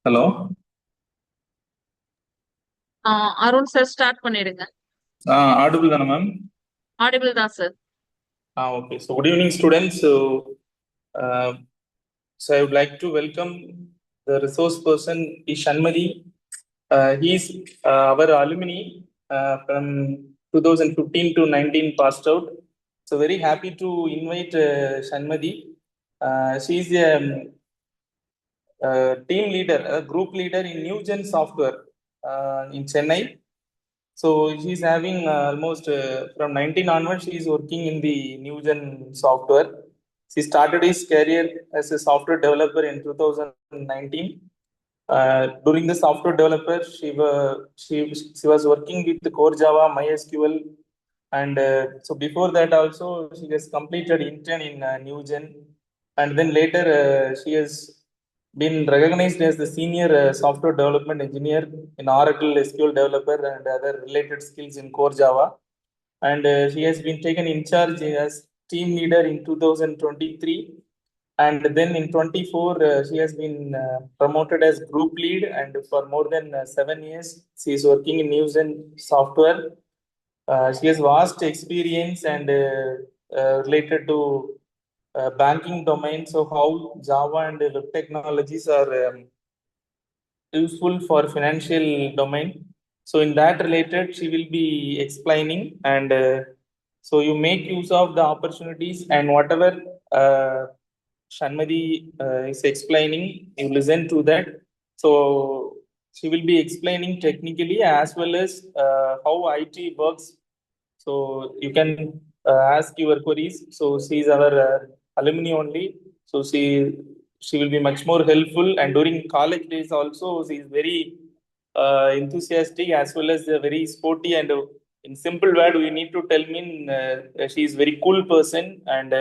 Hello. Arun sir start பண்ணிடுங்க. Audible தானே ma'am? Audible தான் sir. Okay. So good evening students. Uh, so I would like to welcome the resource person, Shanmathi. He is our alumni from 2015 to 19 passed out. So very happy to invite Shanmathi. She is a team leader, a group leader in NewGen software in Chennai. So she's having almost from 19 onwards, she is working in the NewGen software. She started his career as a software developer in 2019. During the software developer, she was working with the core Java, MySQL, and so before that also she has completed intern in NewGen, and then later she has been recognized as the senior software development engineer in Oracle, SQL developer, and other related skills in core Java. And she has been taken in charge as team leader in 2023. And then in 24, she has been promoted as group lead. And for more than 7 years, she is working in news and software. She has vast experience and related to banking domain. So how Java and web technologies are useful for financial domain. So in that related, she will be explaining, and so you make use of the opportunities and whatever Shanmati is explaining, you listen to that. So she will be explaining technically as well as how IT works. So you can ask your queries. So she is our alumni only. So she will be much more helpful. And during college days also, she is very enthusiastic as well as very sporty. And in simple word, we need to tell me she is very cool person, and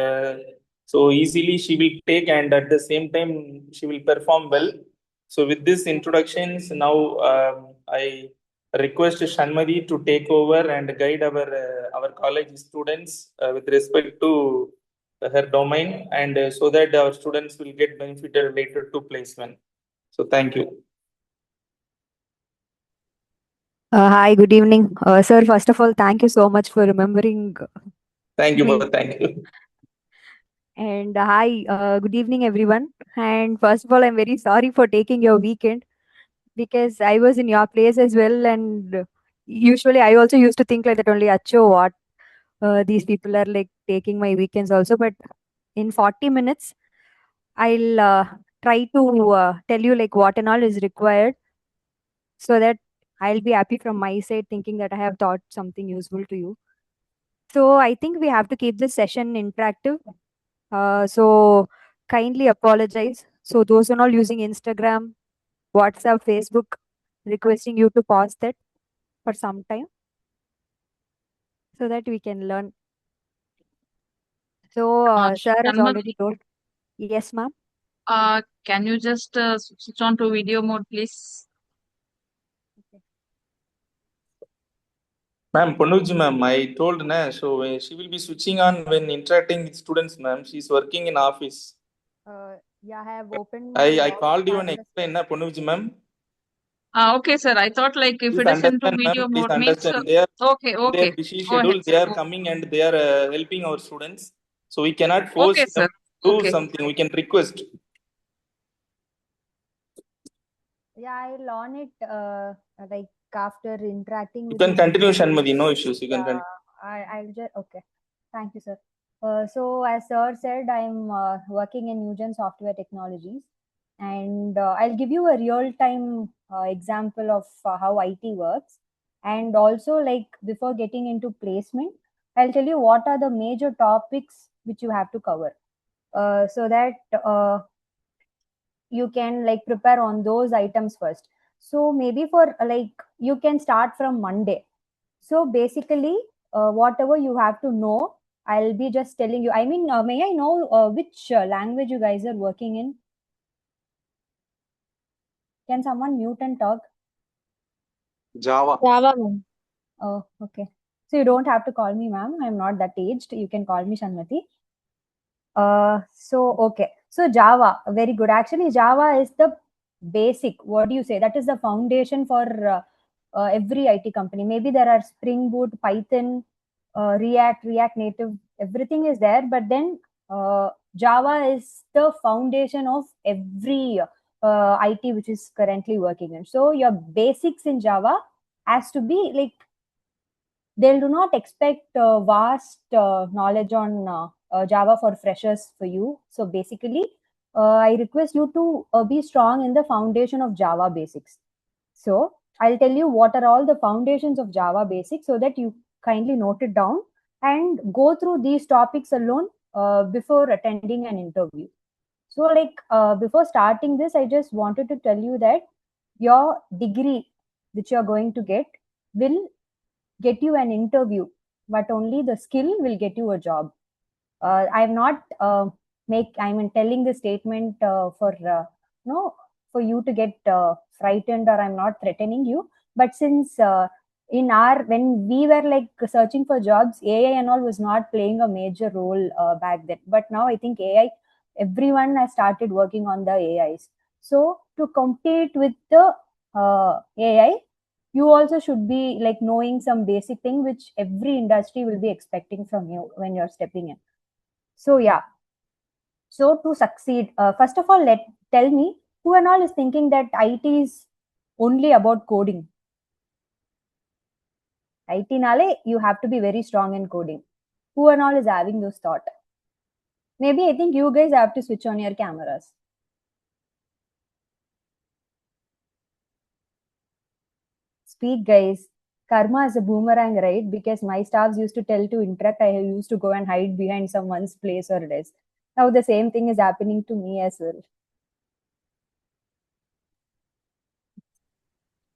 so easily she will take, and at the same time she will perform well. So with this introductions, now I request Shanmati to take over and guide our college students with respect to her domain, and so that our students will get benefited related to placement. So thank you. Hi, good evening. Sir, first of all, thank you so much for remembering Thank you, me. thank you. And hi, good evening, everyone. And first of all, I'm very sorry for taking your weekend because I was in your place as well. And usually, I also used to think like that only, Acho, what these people are like taking my weekends also. But in 40 minutes, I'll try to tell you like what and all is required so that I'll be happy from my side thinking that I have taught something useful to you. So I think we have to keep this session interactive. So kindly apologize. So those who are not using Instagram, WhatsApp, Facebook, requesting you to pause that for some time so that we can learn. So sir has already Shanmathi, told. Yes, ma'am. can you just switch on to video mode, please? Okay. Ma'am, Ponuji ma'am, I told na, so she will be switching on when interacting with students, ma'am. She is working in office. Yeah, I have opened my I called you and camera. explained na, Ponuji ma'am. Okay, sir. I thought like if Please it is into understand, ma'am. video Please mode means understand. They are okay, their okay. busy Go ahead, schedule. They sir. are coming and they are helping our students. So we cannot force Okay, them sir. to do Okay. something. We can request. Yeah, I'll on it like after interacting You with can you. continue, Shanmati. No issues. You can Yeah, continue. I'll just okay. Thank you, sir. So as sir said, I'm working in NewGen Software Technologies, and I'll give you a real-time example of how IT works, and also like before getting into placement, I'll tell you what are the major topics which you have to cover, so that you can like prepare on those items first. So maybe for like you can start from Monday. So basically, whatever you have to know, I'll be just telling you. I mean, may I know which language you guys are working in? Can someone mute and talk? Java. Java, ma'am. Oh, okay. So you don't have to call me ma'am. I'm not that aged. You can call me Shanmati. So okay. So Java, very good. Actually, Java is the basic, what do you say, that is the foundation for every IT company. Maybe there are Spring Boot, Python, React Native, everything is there, but then Java is the foundation of every IT which is currently working in. So your basics in Java has to be like, they do not expect vast knowledge on Java for freshers for you. So basically, I request you to be strong in the foundation of Java basics. So I'll tell you what are all the foundations of Java basics so that you kindly note it down and go through these topics alone before attending an interview. So, like, before starting this, I just wanted to tell you that your degree, which you're going to get, will get you an interview, but only the skill will get you a job. I'm not I'm telling the statement for no for you to get frightened, or I'm not threatening you. But since in our when we were like searching for jobs, AI and all was not playing a major role back then. But now I think AI, everyone has started working on the AIs. So to compete with the AI, you also should be like knowing some basic thing which every industry will be expecting from you when you're stepping in. So yeah, so to succeed, first of all, let tell me who and all is thinking that IT is only about coding. IT nale, you have to be very strong in coding. Who and all is having those thought? Maybe I think you guys have to switch on your cameras. Speak, guys. Karma is a boomerang, right? Because my staffs used to tell to interact, I used to go and hide behind someone's place or desk. Now the same thing is happening to me as well.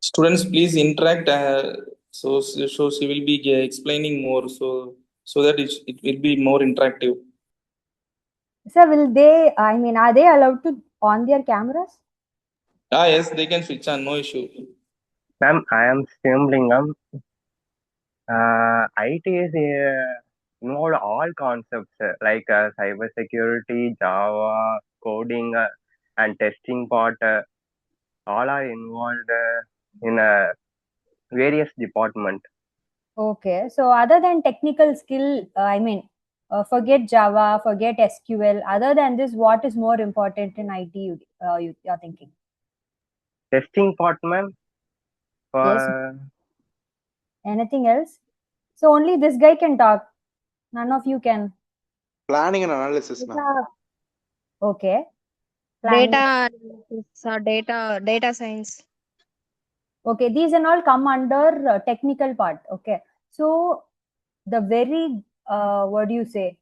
Students, please interact. So she will be explaining more. So that it will be more interactive. So will they? I mean, are they allowed to on their cameras? Yes, they can switch on. No issue. Ma'am, I am Shimlingam. IT is involved all concepts like cyber security, Java, coding, and testing part. All are involved in various department. Okay. So other than technical skill, forget Java, forget SQL. Other than this, what is more important in IT? You're thinking? Testing part, ma'am. Yes. For Anything else? So only this guy can talk. None of you can. Planning and analysis, ma'am. Okay. Planning. Data analysis or data science. Okay, these and all come under technical part. Okay, so the very what do you say?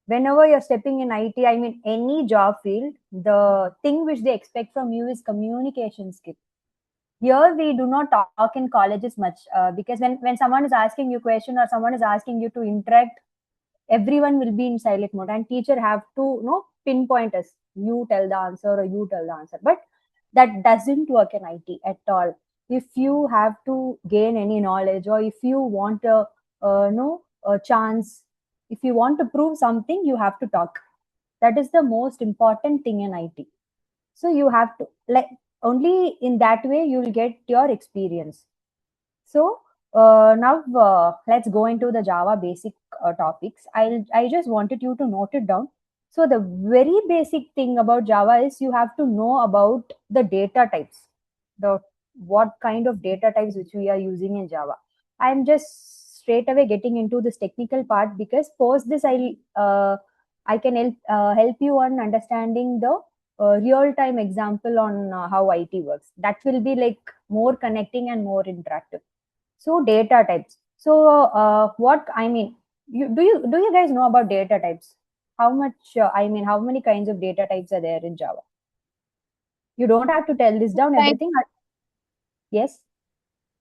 Whenever you're stepping in IT, I mean any job field, the thing which they expect from you is communication skill. Here we do not talk in colleges much because when someone is asking you question or someone is asking you to interact, everyone will be in silent mode and teacher have to pinpoint us, you tell the answer or you tell the answer. But that doesn't work in IT at all. If you have to gain any knowledge, or if you want a chance, if you want to prove something, you have to talk. That is the most important thing in IT. So you have to, like, only in that way you will get your experience. So now let's go into the Java basic topics. I just wanted you to note it down. So the very basic thing about Java is you have to know about the data types, the what kind of data types which we are using in Java. I'm just straight away getting into this technical part because post this I can help you on understanding the real time example on how IT works. That will be like more connecting and more interactive. So data types. So what I mean, do you guys know about data types? How much? How many kinds of data types are there in Java? You don't have to tell this down. Everything. Yes.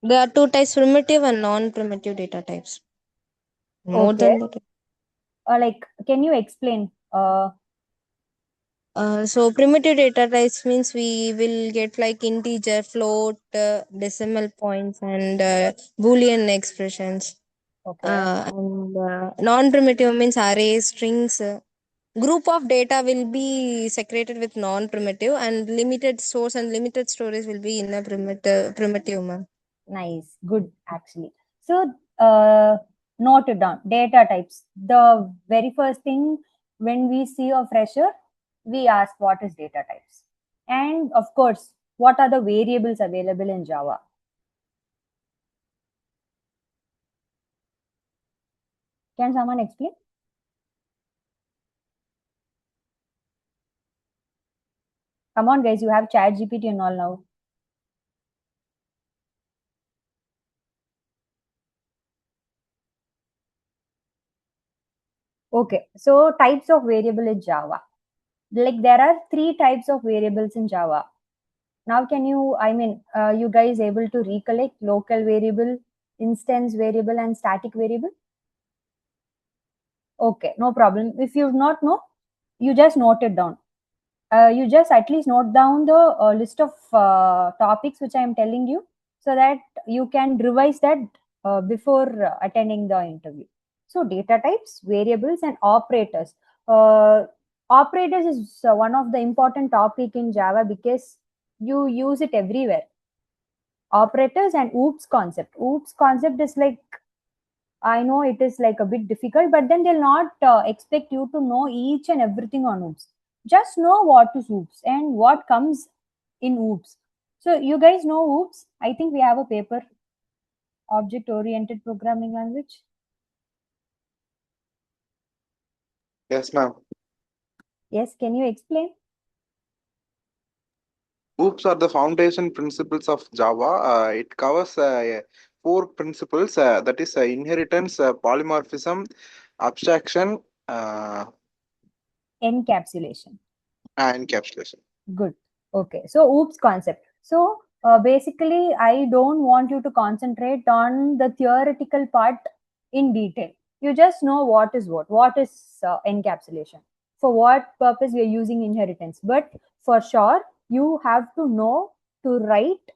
There are two types: primitive and non-primitive data types. More Okay. than that. Like, can you explain? So primitive data types means we will get like integer, float, decimal points, and Boolean expressions. Okay. And non-primitive means arrays, strings, group of data will be secreted with non-primitive, and limited source and limited storage will be in a primitive, ma'am. Nice, good actually. So, note it down. Data types. The very first thing when we see a fresher, we ask what is data types, and of course, what are the variables available in Java. Can someone explain? Come on, guys, you have Chat GPT and all now. Okay, so types of variable in Java. Like there are 3 types of variables in Java. Now, can you, you guys able to recollect local variable, instance variable, and static variable? Okay, no problem. If you not know, you just note it down. You just at least note down the list of topics which I am telling you, so that you can revise that before attending the interview. So data types, variables, and operators. Operators is one of the important topic in Java because you use it everywhere. Operators and OOPS concept. OOPS concept is like, I know it is like a bit difficult, but then they'll not expect you to know each and everything on OOPS. Just know what is OOPS and what comes in OOPS. So you guys know OOPS? I think we have a paper, Object Oriented Programming Language. Yes, ma'am. Yes, can you explain? OOPS are the foundation principles of Java. It covers 4 principles, that is inheritance, polymorphism, abstraction, Encapsulation. and encapsulation. Good. Okay. So OOPS concept. So basically, I don't want you to concentrate on the theoretical part in detail. You just know what is what. What is encapsulation? For what purpose we are using inheritance? But for sure, you have to know to write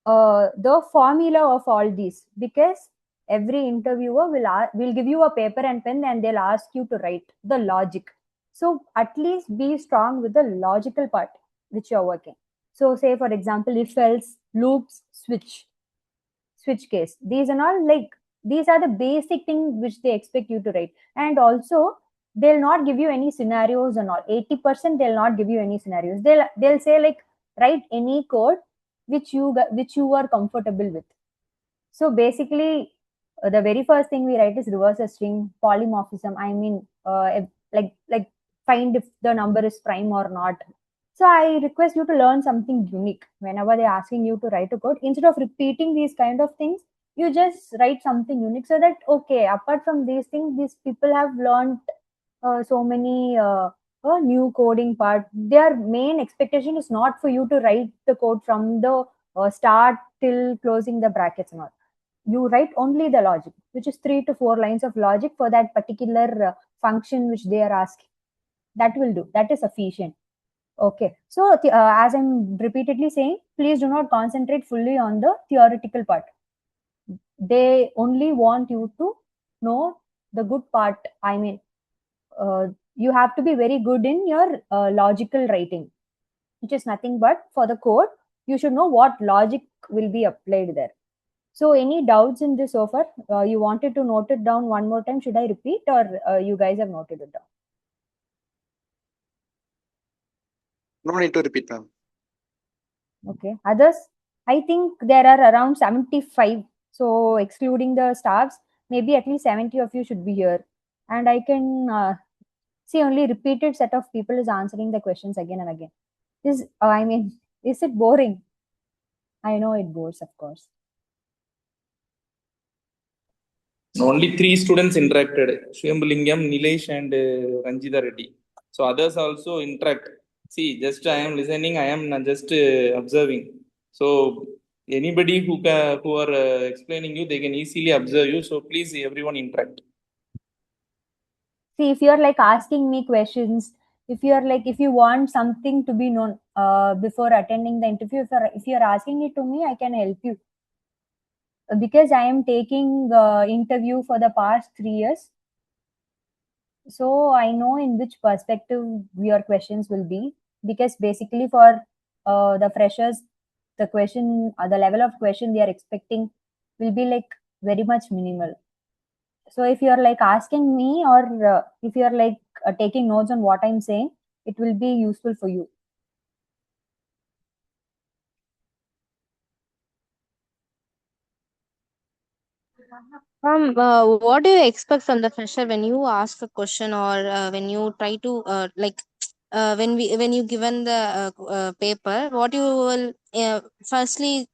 the formula of all these, because every interviewer will give you a paper and pen and they'll ask you to write the logic. So at least be strong with the logical part which you're working. So say for example, if else, loops, switch case, these are all like, these are the basic things which they expect you to write. And also they'll not give you any scenarios and all. 80% they'll not give you any scenarios. They'll say like, write any code which you are comfortable with. So basically, the very first thing we write is reverse a string, polymorphism. Like find if the number is prime or not. So I request you to learn something unique whenever they're asking you to write a code. Instead of repeating these kind of things, you just write something unique, so that okay, apart from these things, these people have learned so many new coding part. Their main expectation is not for you to write the code from the start till closing the brackets and all. You write only the logic, which is 3 to 4 lines of logic for that particular function which they are asking. That will do. That is sufficient. Okay. So as I'm repeatedly saying, please do not concentrate fully on the theoretical part. They only want you to know the good part. You have to be very good in your logical writing, which is nothing but for the code, you should know what logic will be applied there. So, any doubts in this offer? You wanted to note it down one more time? Should I repeat, or you guys have noted it down? No need to repeat, ma'am. Okay. Others? I think there are around 75. So, excluding the staffs, maybe at least 70 of you should be here. And I can see only repeated set of people is answering the questions again and again. Is it boring? I know it bores, of course. Only 3 students interacted: Shwambulingam, Nilesh, and Ranjita Reddy. So others also interact. See, just I am listening, I am just observing. So anybody who are explaining you, they can easily observe you. So please, everyone interact. See, if you're like asking me questions, if you want something to be known before attending the interview, if you're asking it to me, I can help you, because I am taking interview for the past 3 years. So I know in which perspective your questions will be, because basically for the freshers, the question, the level of question they are expecting will be like very much minimal. So if you are like asking me, or if you are like taking notes on what I'm saying, it will be useful for you. What do you expect from the fresher when you ask a question, or when you try to when you given the paper, what you will firstly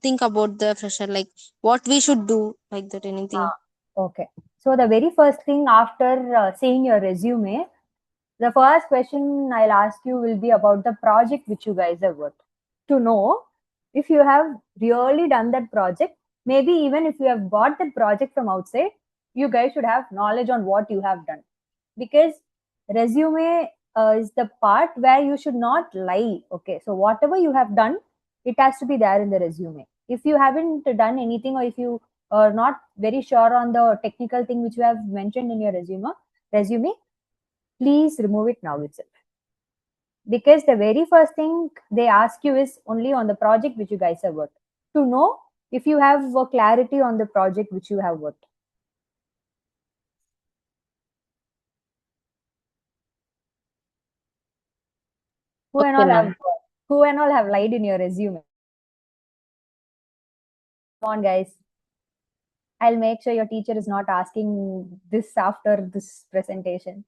think about the fresher, like what we should do, like that, anything? Okay. So the very first thing after seeing your resume, the first question I'll ask you will be about the project which you guys have worked. To know if you have really done that project, maybe even if you have got that project from outside, you guys should have knowledge on what you have done. Because resume is the part where you should not lie. Okay. So whatever you have done, it has to be there in the resume. If you haven't done anything, or if you are not very sure on the technical thing which you have mentioned in your resume, please remove it now itself. Because the very first thing they ask you is only on the project which you guys have worked, to know if you have a clarity on the project which you have worked. Who and Okay, all have ma'am. who and all have lied in your resume? Come on, guys. I'll make sure your teacher is not asking this after this presentation.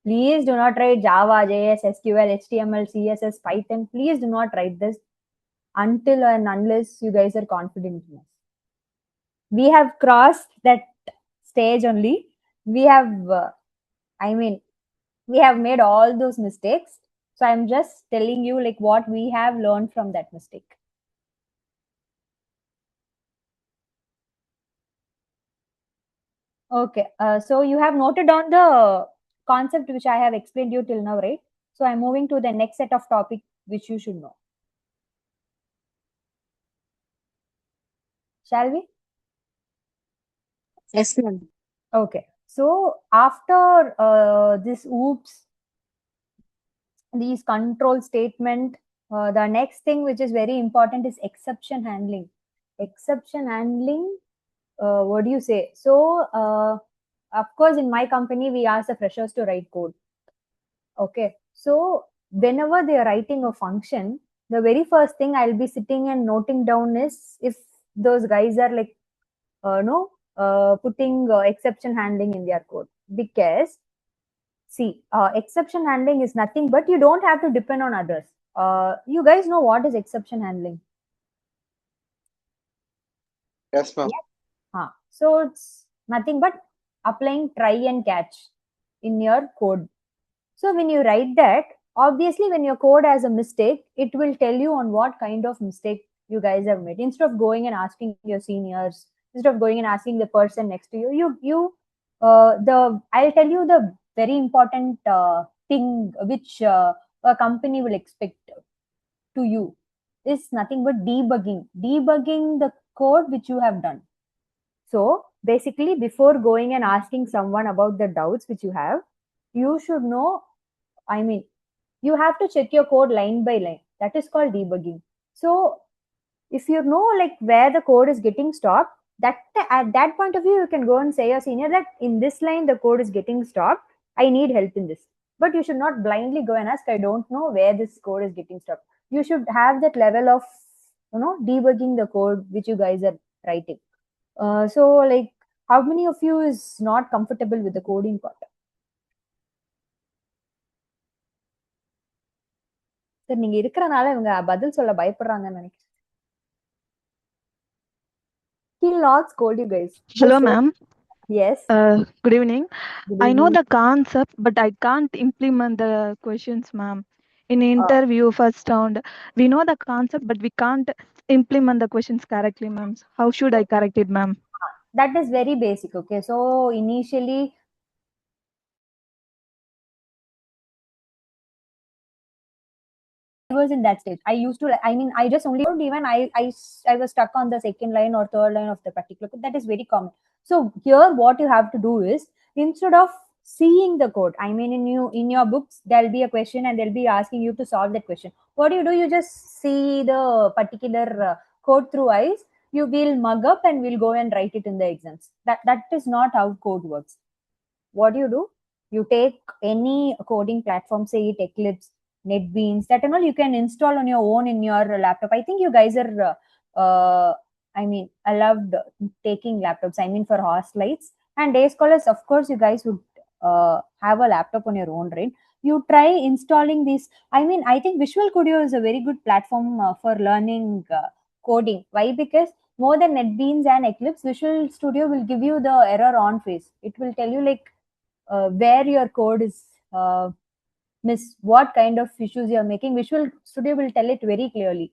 Please do not write Java, JS, SQL, HTML, CSS, Python. Please do not write this until and unless you guys are confident enough. We have crossed that stage only. We have, we have made all those mistakes. So I'm just telling you like what we have learned from that mistake. Okay, so you have noted down the concept which I have explained you till now, right? So I'm moving to the next set of topic which you should know. Shall we? Yes, ma'am. Okay. So after this oops, these control statement, the next thing which is very important is exception handling. Exception handling, what do you say? So of course, in my company, we ask the freshers to write code. Okay. So whenever they are writing a function, the very first thing I'll be sitting and noting down is if those guys are like, no, putting exception handling in their code. Because see, exception handling is nothing but you don't have to depend on others. You guys know what is exception handling? Yes, ma'am. Huh. So it's nothing but applying try and catch in your code. So when you write that, obviously when your code has a mistake, it will tell you on what kind of mistake you guys have made. Instead of going and asking your seniors, instead of going and asking the person next to you, I'll tell you the very important thing which a company will expect to you is nothing but debugging the code which you have done. So basically, before going and asking someone about the doubts which you have, you should know, you have to check your code line by line. That is called debugging. So if you know like where the code is getting stopped, that at that point of view, you can go and say your senior that in this line the code is getting stopped. I need help in this. But you should not blindly go and ask, I don't know where this code is getting stopped. You should have that level of debugging the code which you guys are writing. So like how many of you is not comfortable with the coding part? Sir நீங்க இருக்கறனால இவங்க பதில் சொல்ல பயப்படுறாங்கன்னு நினைக்கிறேன். He'll not scold you guys. Hello, Just say, ma'am. yes. Good evening. Good I know evening. the concept, but I can't implement the questions, ma'am. In interview, first round, we know the concept, but we can't implement the questions correctly, ma'am. How should I correct it, ma'am? That is very basic. Okay, so initially was in that stage. I used to, I mean, I just only even I was stuck on the second line or third line of the particular code. That is very common. So here, what you have to do is, instead of seeing the code, I mean, in your books, there'll be a question and they'll be asking you to solve that question. What do? You just see the particular code through eyes. You will mug up and we'll go and write it in the exams. That is not how code works. What do? You take any coding platform, say it Eclipse, NetBeans, that and all you can install on your own in your laptop. I think you guys are, I mean, I loved taking laptops. I mean, for hostelites and day scholars, of course, you guys would have a laptop on your own, right? You try installing these. I mean, I think Visual Studio is a very good platform for learning coding. Why? Because more than NetBeans and Eclipse, Visual Studio will give you the error on face. It will tell you like where your code is what kind of issues you're making. Visual Studio will tell it very clearly.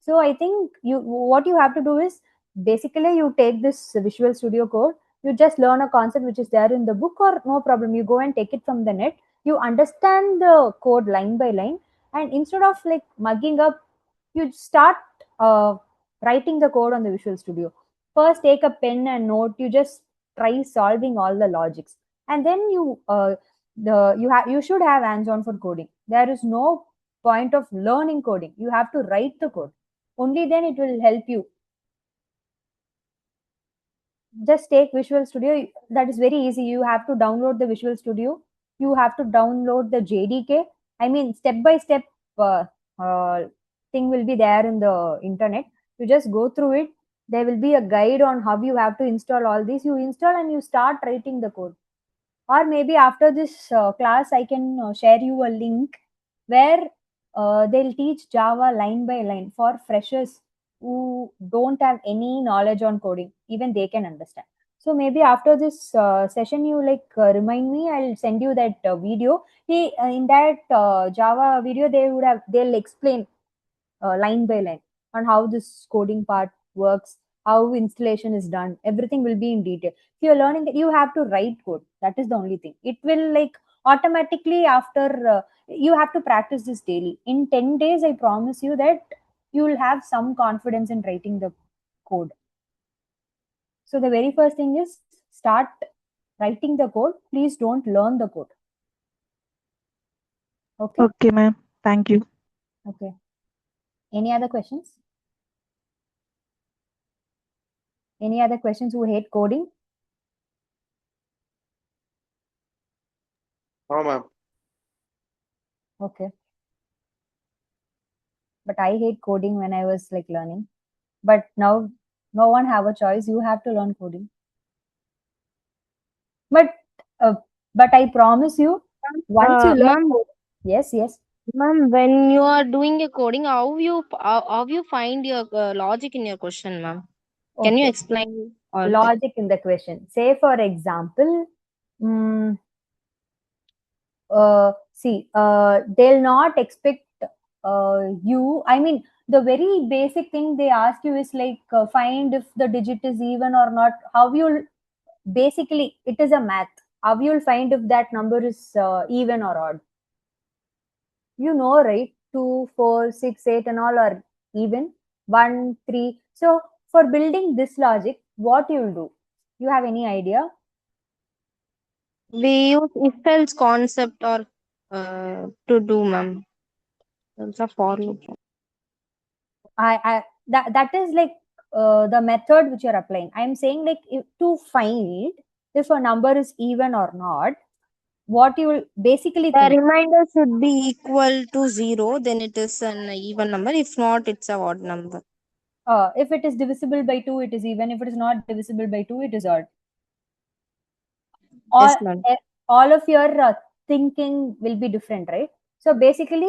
So I think what you have to do is, basically you take this Visual Studio code, you just learn a concept which is there in the book, or no problem, you go and take it from the net, you understand the code line by line, and instead of like mugging up, you start writing the code on the Visual Studio. First take a pen and note, you just try solving all the logics, and then you should have hands-on for coding. There is no point of learning coding. You have to write the code. Only then it will help you. Just take Visual Studio. That is very easy. You have to download the Visual Studio. You have to download the JDK. I mean, step-by-step thing will be there in the internet. You just go through it. There will be a guide on how you have to install all these. You install and you start writing the code. Or maybe after this class, I can share you a link where they'll teach Java line by line for freshers who don't have any knowledge on coding. Even they can understand. So maybe after this session, you like remind me. I'll send you that video. In that Java video, they'll explain line by line on how this coding part works, how installation is done. Everything will be in detail. If you're learning that, you have to write code. That is the only thing. It will like automatically after you have to practice this daily. In 10 days, I promise you that you will have some confidence in writing the code. So the very first thing is start writing the code. Please don't learn the code. Okay. Okay, ma'am. Thank you. Okay. Any other questions? Any other questions who hate coding? No, ma'am. Okay. But I hate coding when I was like learning. But now no one have a choice. You have to learn coding. But I promise you, once you learn Ma'am, yes. ma'am, when you are doing a coding, how you find your logic in your question, ma'am? Can you Okay. explain all that? Logic in the question. Say for example, they'll not expect you. I mean, the very basic thing they ask you is like find if the digit is even or not. How you'll basically, it is a math. How you'll find if that number is even or odd? You know, right? 2, 4, 6, 8 and all are even. 1, 3. So for building this logic, what you'll do? You have any idea? We use if else concept or to do, ma'am. That's a for loop. That is like the method which you're applying. I'm saying like to find if a number is even or not, what you will basically The think. remainder should be equal to 0, then it is an even number. If not, it's a odd number. If it is divisible by 2, it is even. If it is not divisible by 2, it is odd. Yes, ma'am. All of your thinking will be different, right? So basically,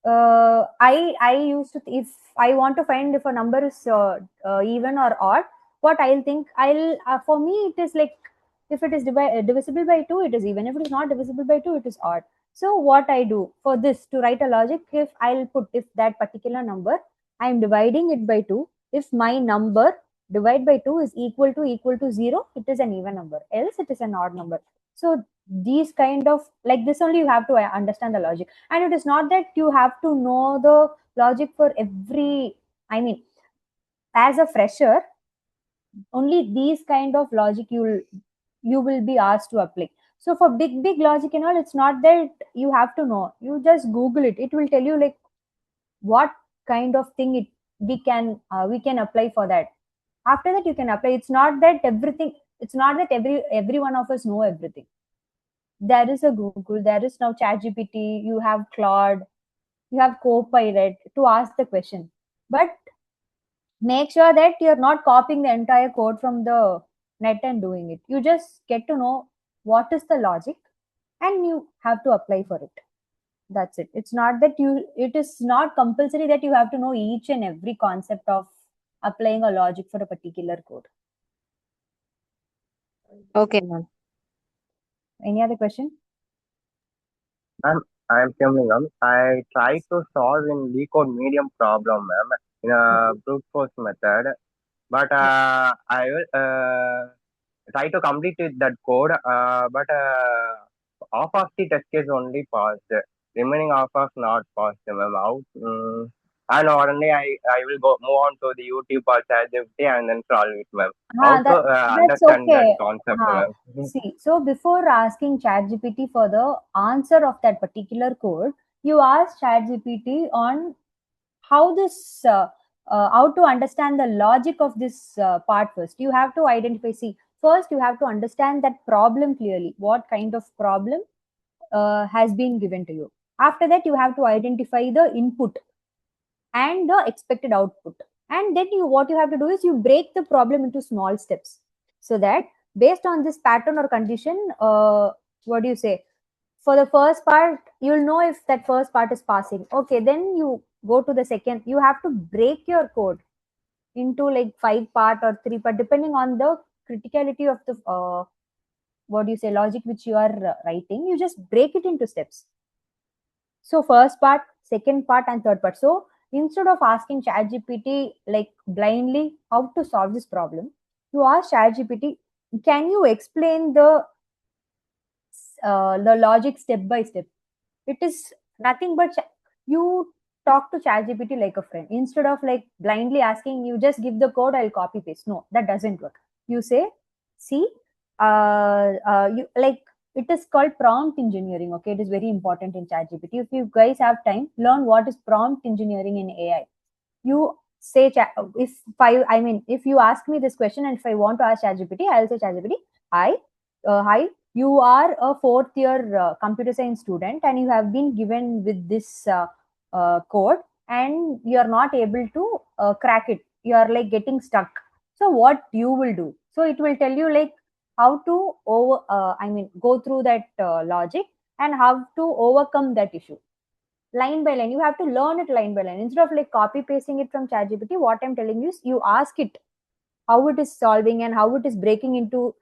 I used to, if I want to find if a number is even or odd, what I'll think, for me it is like, if it is divisible by 2, it is even. If it is not divisible by 2, it is odd. So what I do for this, to write a logic, if I'll put, if that particular number I am dividing it by 2, if my number divide by 2 is equal to 0, it is an even number, else it is an odd number. So these kind of, like this only you have to understand the logic. And it is not that you have to know the logic for every, I mean, as a fresher, only these kind of logic you will be asked to apply. So for big logic and all, it's not that you have to know. You just Google it. It will tell you like what kind of thing we can apply for that. After that you can apply. It's not that everything. It's not that every one of us know everything. There is a Google. There is now ChatGPT. You have Claude. You have Copilot to ask the question. But make sure that you're not copying the entire code from the net and doing it. You just get to know what is the logic and you have to apply for it. That's it. It's not that it is not compulsory that you have to know each and every concept of applying a logic for a particular code. Okay, ma'am. Any other question? I'm filming them. I tried to solve in LeetCode medium problem, ma'am, in a brute force method, but I will try to complete that code, but half of the test case only passed. Remaining half of not passed, ma'am. Out. And only I will go move on to the YouTube or ChatGPT and then solve it, ma'am. How to That's understand that okay. concept, ma'am? See, so before asking ChatGPT for the answer of that particular code, you ask ChatGPT on how this how to understand the logic of this part first. You have to identify. See, first you have to understand that problem clearly. What kind of problem has been given to you? After that, you have to identify the input and the expected output. And then what you have to do is you break the problem into small steps, so that based on this pattern or condition, what do you say, for the first part you'll know if that first part is passing. Okay, then you go to the second. You have to break your code into like 5 part or 3 part, depending on the criticality of the what do you say, logic which you are writing. You just break it into steps. So first part, second part, and third part. So instead of asking ChatGPT like blindly how to solve this problem, you ask ChatGPT, can you explain the logic step by step? It is nothing but you talk to ChatGPT like a friend. Instead of like blindly asking, you just give the code, I'll copy paste. No, that doesn't work. You say, see, you like, it is called prompt engineering. Okay, it is very important in ChatGPT. If you guys have time, learn what is prompt engineering in AI. You say, I mean, if you ask me this question and if I want to ask ChatGPT, I'll say ChatGPT, hi, you are a 4th-year computer science student and you have been given with this code and you are not able to crack it. You are like getting stuck. So what you will do? So it will tell you like how to go through that logic and how to overcome that issue line by line. You have to learn it line by line instead of like copy pasting it from ChatGPT. What I'm telling you is you ask it how it is solving and how it is breaking into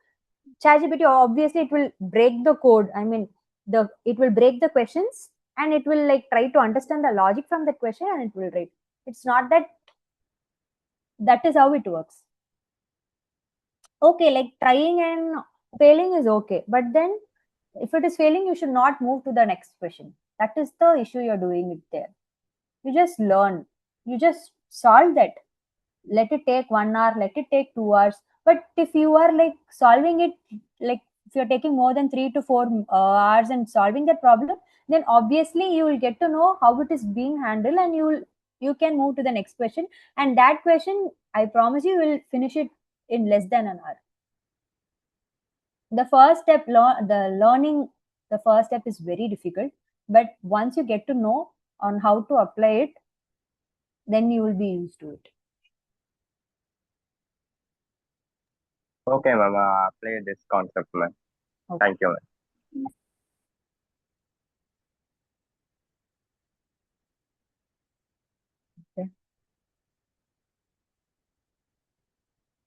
ChatGPT. Obviously it will break the code. I mean, it will break the questions and it will like try to understand the logic from that question and it will write. It's not that is how it works. Okay, like trying and failing is okay, but then if it is failing, you should not move to the next question. That is the issue you're doing it there. You just learn. You just solve that. Let it take 1 hour, let it take 2 hours. But if you are like solving it, like if you're taking more than 3 to 4 hours and solving that problem, then obviously you will get to know how it is being handled and you can move to the next question. And that question, I promise you will finish it in less than an hour. The first step, the first step is very difficult. But once you get to know on how to apply it, then you will be used to it. Okay, ma'am. Apply this concept, ma'am. Okay. Thank you, ma'am.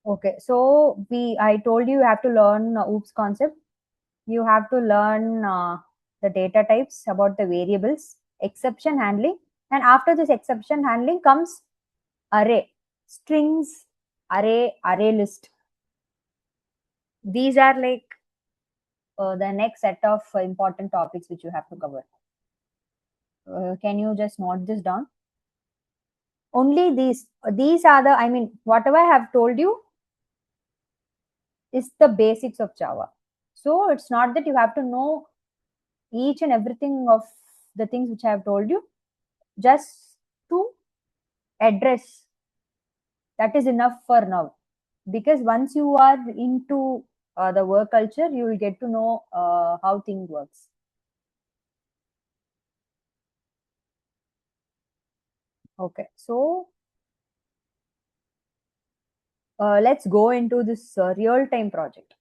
Okay, so I told you have to learn OOPS concept. You have to learn the data types, about the variables, exception handling, and after this exception handling comes array, strings, array list. These are like the next set of important topics which you have to cover. Can you just note this down? Only these are the, I mean, whatever I have told you is the basics of Java. So it's not that you have to know each and everything of the things which I have told you. Just to address, that is enough for now. Because once you are into the work culture, you will get to know how things works. Okay, so let's go into this real-time project.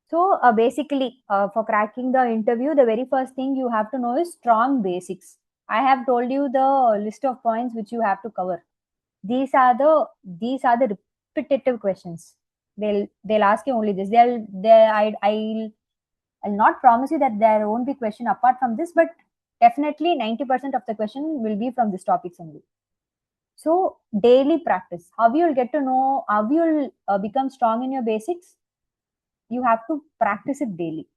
So basically, for cracking the interview, the very first thing you have to know is strong basics. I have told you the list of points which you have to cover. These are the repetitive questions. They'll ask you only this. I'll not promise you that there won't be question apart from this, but definitely 90% of the question will be from this topics only. So daily practice. How you'll get to know, how you'll become strong in your basics? You have to practice it daily.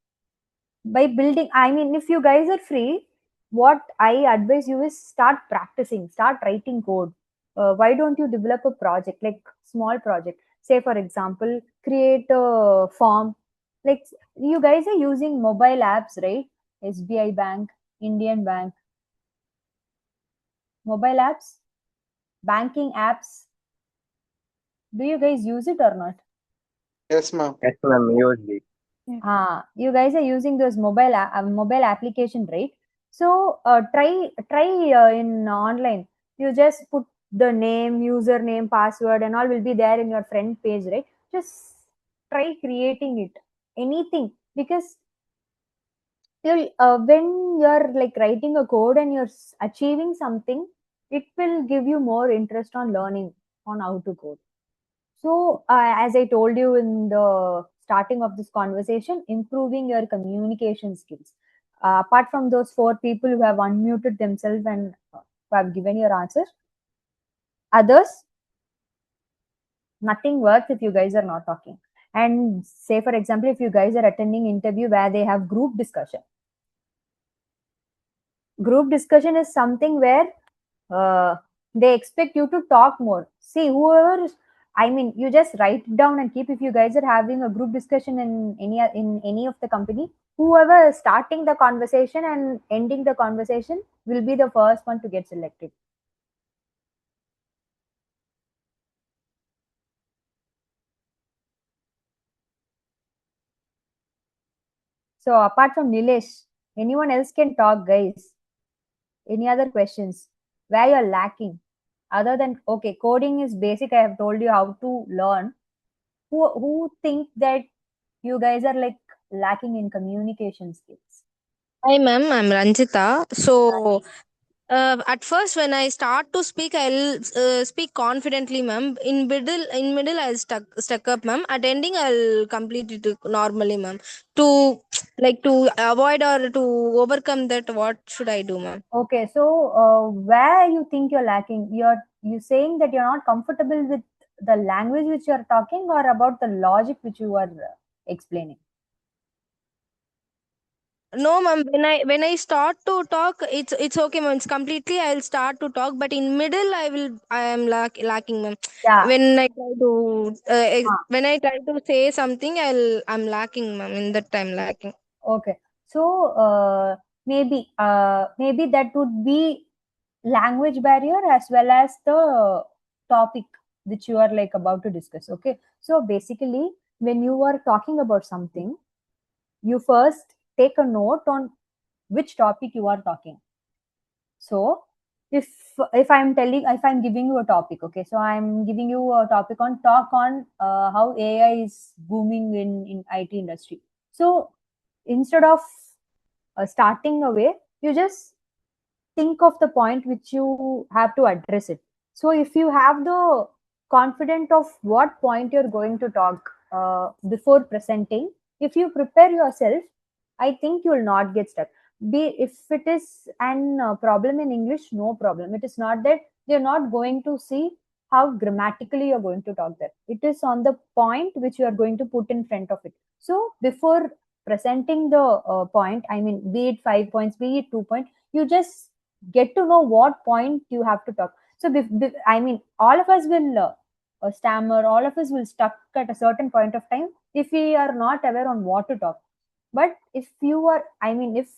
By building, I mean, if you guys are free, what I advise you is start practicing, start writing code. Why don't you develop a project, like small project? Say, for example, create a form. Like you guys are using mobile apps, right? SBI Bank, Indian Bank, mobile apps, banking apps. Do you guys use it or not? Yes, ma'am. Yes, ma'am. Usually. You guys are using those mobile application, right? So try in online. You just put the name, username, password, and all will be there in your front page, right? Just try creating it, anything, because you'll when you're like writing a code and you're achieving something, it will give you more interest on learning on how to code. So, as I told you in the starting of this conversation, improving your communication skills. Apart from those 4 people who have unmuted themselves and who have given your answer, others, nothing works if you guys are not talking. And say, for example, if you guys are attending interview where they have group discussion. Group discussion is something where they expect you to talk more. See, whoever is, I mean, you just write it down and keep. If you guys are having a group discussion in any of the company, whoever is starting the conversation and ending the conversation will be the first one to get selected. So apart from Nilesh, anyone else can talk, guys. Any other questions? Where you're lacking? Other than, okay, coding is basic. I have told you how to learn. Who think that you guys are like lacking in communication skills? Hi, ma'am. I'm Ranjita. So, at first, when I start to speak, I'll speak confidently, ma'am. In middle, I'll stuck up, ma'am. At ending, I'll complete it normally, ma'am. To to avoid or to overcome that, what should I do, ma'am? Okay, so where you think you're lacking? You saying that you're not comfortable with the language which you're talking, or about the logic which you are explaining? No, ma'am. When I start to talk, it's okay, ma'am. It's completely. I'll start to talk, but in middle, I am lacking, ma'am. Yeah. When I try to say something, I'm lacking, ma'am. In that time, lacking. Okay, so maybe that would be language barrier as well as the topic which you are like about to discuss. Okay, so basically, when you are talking about something, you first take a note on which topic you are talking. So if I'm giving you a topic, okay, so I'm giving you a topic on talk on how AI is booming in IT industry. So instead of starting away, you just think of the point which you have to address it. So if you have the confidence of what point you're going to talk before presenting, if you prepare yourself, I think you will not get stuck. Be if it is an problem in English, no problem. It is not that they're not going to see how grammatically you're going to talk there. It is on the point which you are going to put in front of it. So before presenting the point, I mean, be it 5 points, be it 2 points, you just get to know what point you have to talk. So I mean, all of us will stammer, all of us will stuck at a certain point of time if we are not aware on what to talk. But if you are, I mean, if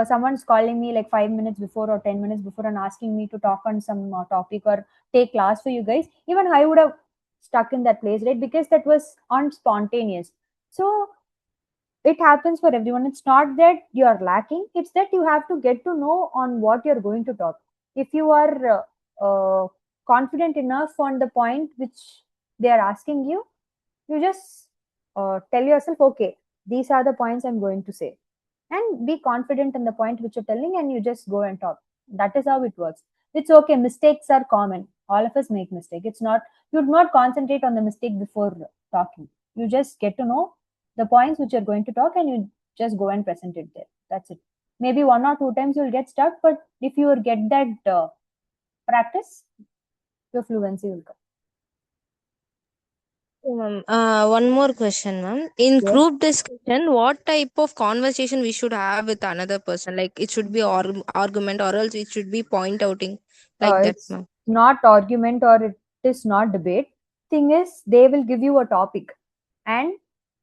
someone's calling me like 5 minutes before or 10 minutes before and asking me to talk on some topic or take class for you guys, even I would have stuck in that place, right? Because that was unspontaneous. So it happens for everyone. It's not that you are lacking, it's that you have to get to know on what you're going to talk. If you are confident enough on the point which they are asking you, you just tell yourself, okay, these are the points I'm going to say, and be confident in the point which you're telling, and you just go and talk. That is how it works. It's okay, mistakes are common, all of us make mistake. It's not, you do not concentrate on the mistake before talking. You just get to know the points which you're going to talk, and you just go and present it there. That's it. Maybe 1 or 2 times you'll get stuck, but if you get that practice, your fluency will come. One more question, ma'am. In Yes. group discussion, what type of conversation we should have with another person? Like it should be argument, or else it should be point outing, like that, It's ma'am. not argument or it is not debate. Thing is, they will give you a topic, and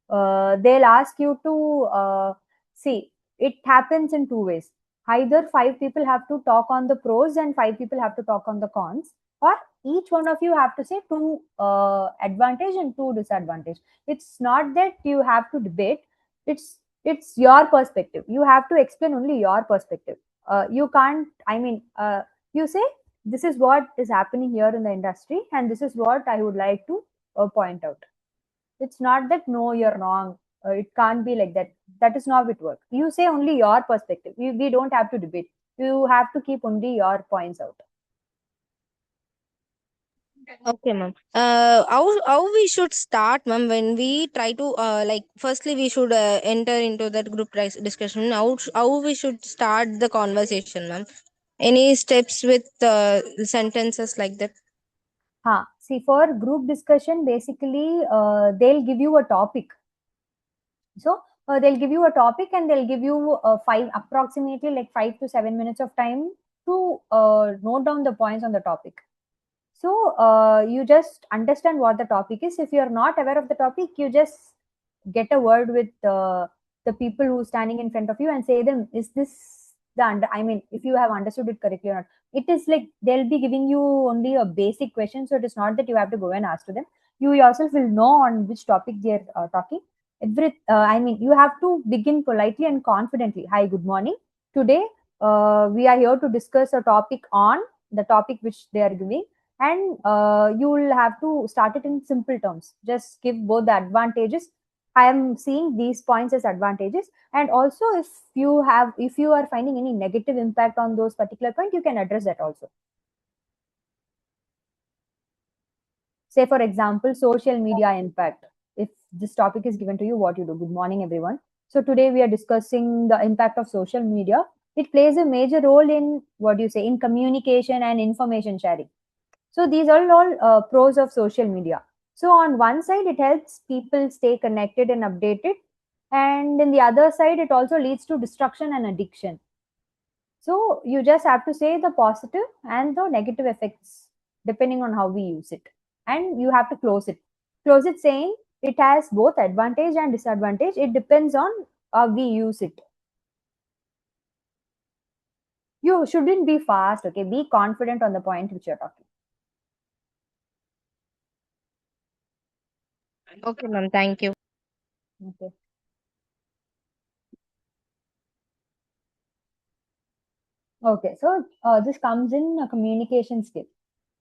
they'll ask you to see. It happens in two ways. Either five people have to talk on the pros and five people have to talk on the cons, or each one of you have to say two advantage and two disadvantage. It's not that you have to debate. It's your perspective. You have to explain only your perspective. You can't. I mean, you say this is what is happening here in the industry, and this is what I would like to point out. It's not that no, you're wrong. It can't be like that. That is not how it works. You say only your perspective. We don't have to debate. You have to keep only your points out. Okay, ma'am. How we should start, ma'am? When we try to like, firstly we should enter into that group discussion. How we should start the conversation, ma'am? Any steps with sentences like that? See, for group discussion, basically, they'll give you a topic. So they'll give you a topic, and they'll give you approximately like 5 to 7 minutes of time to note down the points on the topic. So you just understand what the topic is. If you're not aware of the topic, you just get a word with the people who are standing in front of you and say them, is this I mean, if you have understood it correctly or not. It is like they'll be giving you only a basic question, so it is not that you have to go and ask to them. You yourself will know on which topic they're talking. I mean, you have to begin politely and confidently. Hi, good morning. Today we are here to discuss a topic on the topic which they are giving, and you will have to start it in simple terms. Just give both the advantages. I am seeing these points as advantages, and also if you are finding any negative impact on those particular points, you can address that also. Say for example, social media impact. If this topic is given to you, what you do. Good morning, everyone. So today we are discussing the impact of social media. It plays a major role in, what do you say, in communication and information sharing. So these are all pros of social media. So on one side, it helps people stay connected and updated, and in the other side, it also leads to distraction and addiction. So you just have to say the positive and the negative effects depending on how we use it, and you have to close it. Close it saying it has both advantage and disadvantage. It depends on how we use it. You shouldn't be fast. Okay, be confident on the point which you're talking. Okay, ma'am. Thank you. Okay. Okay, so this comes in a communication skill.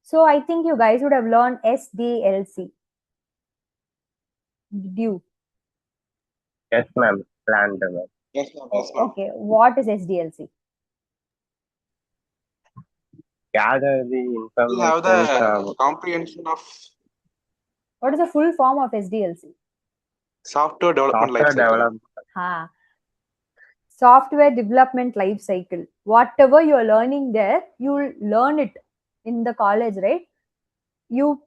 So I think you guys would have learned SDLC. Did you? Yes, ma'am. Planned, ma'am. Yes, ma'am. Yes, ma'am. Okay, what is SDLC? Gather the We have information from the comprehension of What is the full form of SDLC? software development software life cycle. development. Software development life cycle. Whatever you are learning there, you'll learn it in the college, right? You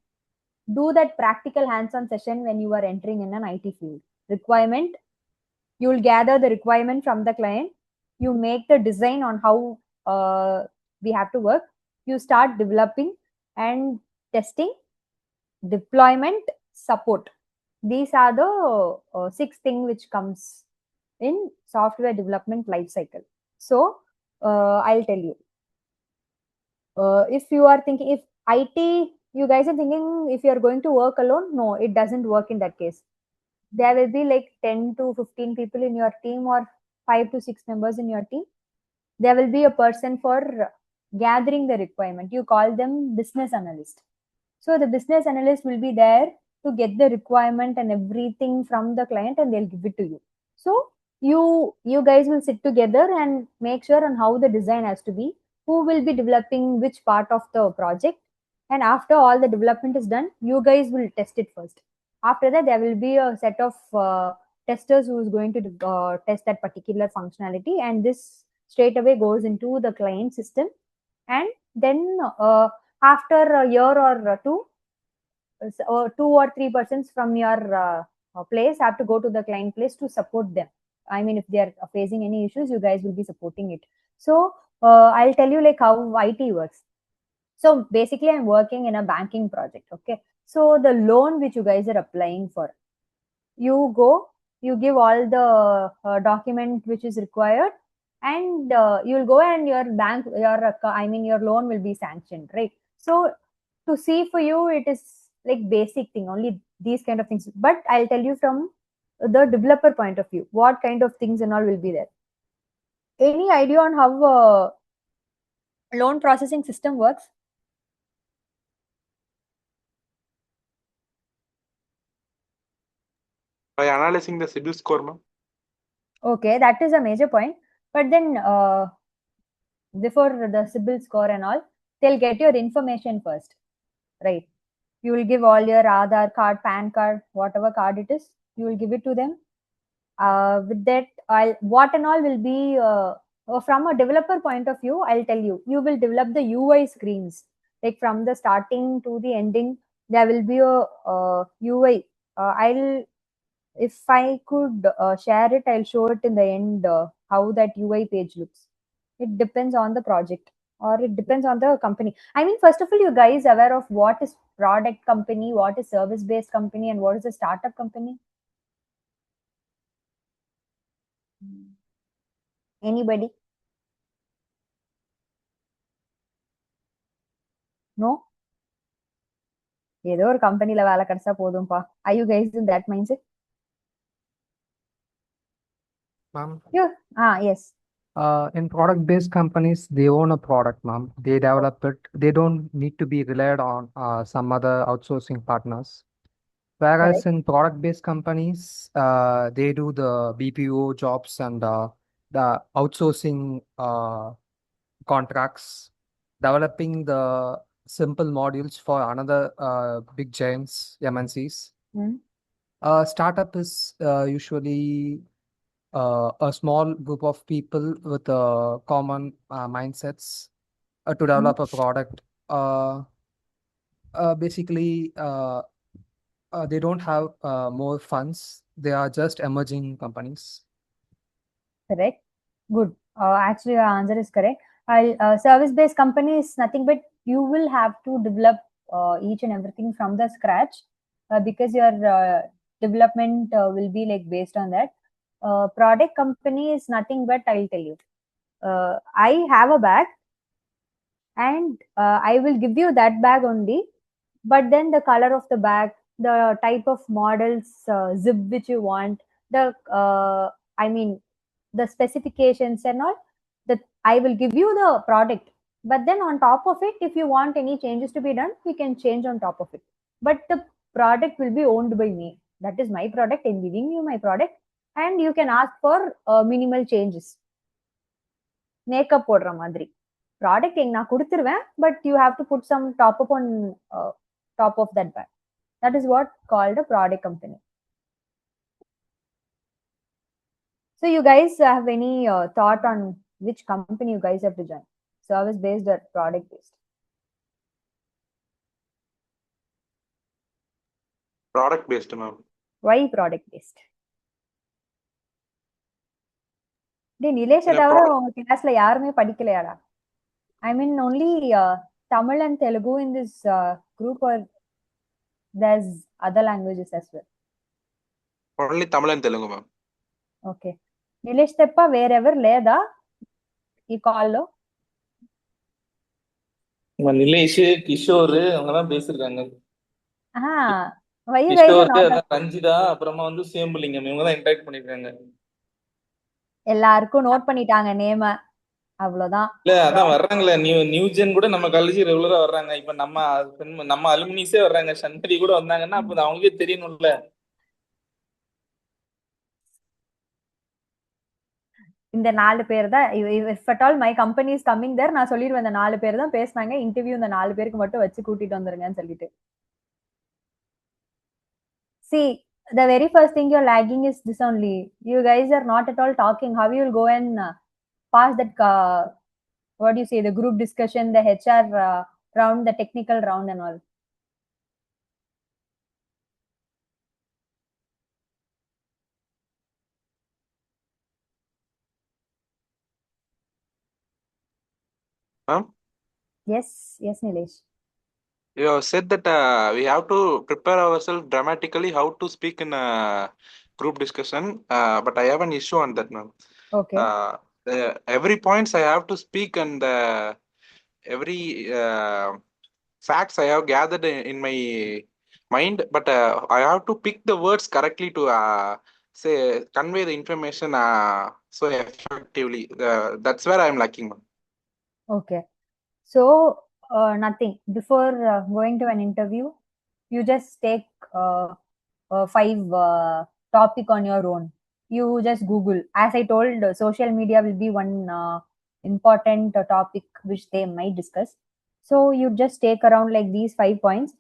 do that practical hands-on session when you are entering in an IT field. Requirement, you will gather the requirement from the client, you make the design on how we have to work, you start developing and testing, deployment, support. These are the 6 things which comes in software development life cycle. So I'll tell you, if you are thinking, if IT, you guys are thinking if you are going to work alone, no, it doesn't work in that case. There will be like 10 to 15 people in your team, or 5 to 6 members in your team. There will be a person for gathering the requirement. You call them business analyst. So the business analyst will be there to get the requirement and everything from the client, and they'll give it to you. So you guys will sit together and make sure on how the design has to be, who will be developing which part of the project, and after all the development is done, you guys will test it first. After that, there will be a set of testers who is going to test that particular functionality, and this straight away goes into the client system. And then after a year or two, or 2 or 3 persons from your place have to go to the client place to support them. I mean, if they are facing any issues, you guys will be supporting it. So I'll tell you like how IT works. So basically, I'm working in a banking project. Okay. So the loan which you guys are applying for, you go, you give all the document which is required, and you'll go and your bank, your loan will be sanctioned, right? So to see for you, it is like basic thing, only these kind of things. But I'll tell you from the developer point of view, what kind of things and all will be there. Any idea on how loan processing system works? By analyzing the CIBIL score, ma'am. Okay, that is a major point. But then before the CIBIL score and all, they'll get your information first, right? You will give all your Aadhaar card, PAN card, whatever card it is, you will give it to them. With that, what and all will be from a developer point of view. I'll tell you, you will develop the UI screens, like from the starting to the ending. There will be a UI. I'll If I could share it, I'll show it in the end how that UI page looks. It depends on the project, or it depends on the company. I mean, first of all, you guys aware of what is product company, what is service based company, and what is a startup company? Anybody? No? ஏதோ ஒரு கம்பெனில வேலை கிடைச்சா போதும்பா. Are you guys in that mindset? Ma'am, Yes. in product-based companies, they own a product, ma'am. They develop it. They don't need to be relied on some other outsourcing partners. Whereas Correct. in product-based companies, they do the BPO jobs and the outsourcing contracts, developing the simple modules for another big giants, MNCs. Hmm. Startup is usually a small group of people with common mindsets to develop a product. Basically, they don't have more funds. They are just emerging companies. Correct. Good. Actually, your answer is correct. Service-based company is nothing but you will have to develop each and everything from the scratch, because your development will be like based on that. Product company is nothing but, I'll tell you. I have a bag, and I will give you that bag only. But then the color of the bag, the type of models, zip which you want, the the specifications and all, that I will give you the product. But then on top of it, if you want any changes to be done, we can change on top of it. But the product will be owned by me. That is my product. I'm giving you my product, and you can ask for minimal changes. Makeup போடுற மாதிரி product நான் கொடுத்துருவேன், but you have to put some top up on top of that bag. That is what called a product company. So you guys have any thought on which company you guys have to join? Service based or product based? Product based, ma'am. Why product based? டேய் நிலேஷை In a தவிர product, உங்க கிளாஸ்ல யாருமே படிக்கலையாடா? I mean only Tamil and Telugu in this group, or there's other languages as well? only Tamil and Telugu, ma'am. Okay. Nilesh తప్ప వేరెవరు లేదా ఈ కాల్లో? நிலேஷ், கிஷோர் அவங்க தான் பேசிருக்காங்க. why you guys are Kishore, not? Ranjitha, அப்புறமா வந்து சேம்புலிங்கம், இவங்க தான் இன்டராக்ட் பண்ணிருக்காங்க. எல்லாருக்கும் நோட் பண்ணிட்டாங்க நேம, அவ்வளவுதான். இல்ல அதான் வர்றாங்களே, நியூஜென் கூட நம்ம காலேஜ் ரெகுலரா வர்றாங்க. இப்ப நம்ம அலுமினிஸே வர்றாங்க, சண்மதி கூட வந்தாங்கன்னா அப்ப அவங்களுக்கே தெரியணும்ல. இந்த 4 பேர் தான், if at all my company is coming there, நான் சொல்லிடுவேன் இந்த 4 பேர் தான் பேசினாங்க, இன்டர்வியூ இந்த 4 பேருக்கு மட்டும் வச்சு கூட்டிட்டு வந்துருங்கன்னு சொல்லிட்டு. See, the very first thing you're lagging is this only. You guys are not at all talking. How you will go and pass that, what do you say, the group discussion, the HR round, the technical round and all? Yes, Nilesh. You have said that we have to prepare ourselves dramatically how to speak in a group discussion, but I have an issue on that, ma'am. Okay. Every points I have to speak, and every facts I have gathered in my mind, but I have to pick the words correctly to say convey the information so effectively. That's where I'm lacking, ma'am. Okay. So, nothing. Before going to an interview, you just take 5 topic on your own. You just Google. As I told, social media will be one important topic which they might discuss. So, you just take around like these 5 points.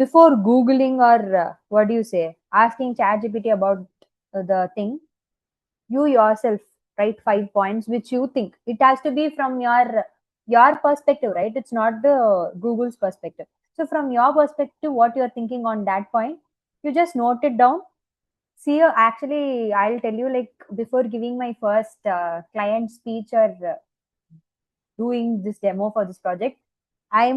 Before Googling or what do you say, asking ChatGPT about the thing, you yourself write 5 points which you think. It has to be from your perspective, right? It's not the Google's perspective. So from your perspective, what you're thinking on that point, you just note it down. See, actually, I'll tell you, like before giving my first client speech or doing this demo for this project, I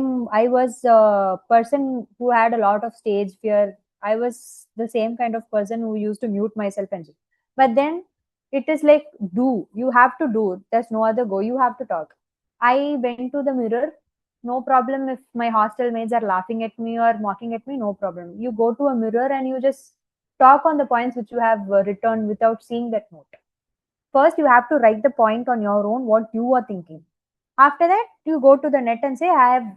was a person who had a lot of stage fear. I was the same kind of person who used to mute myself and just, but then it is like, you have to do, there's no other go, you have to talk. I went to the mirror. No problem if my hostel mates are laughing at me or mocking at me, no problem. You go to a mirror and you just talk on the points which you have written without seeing that note. First, you have to write the point on your own, what you are thinking. After that, you go to the net and say, I have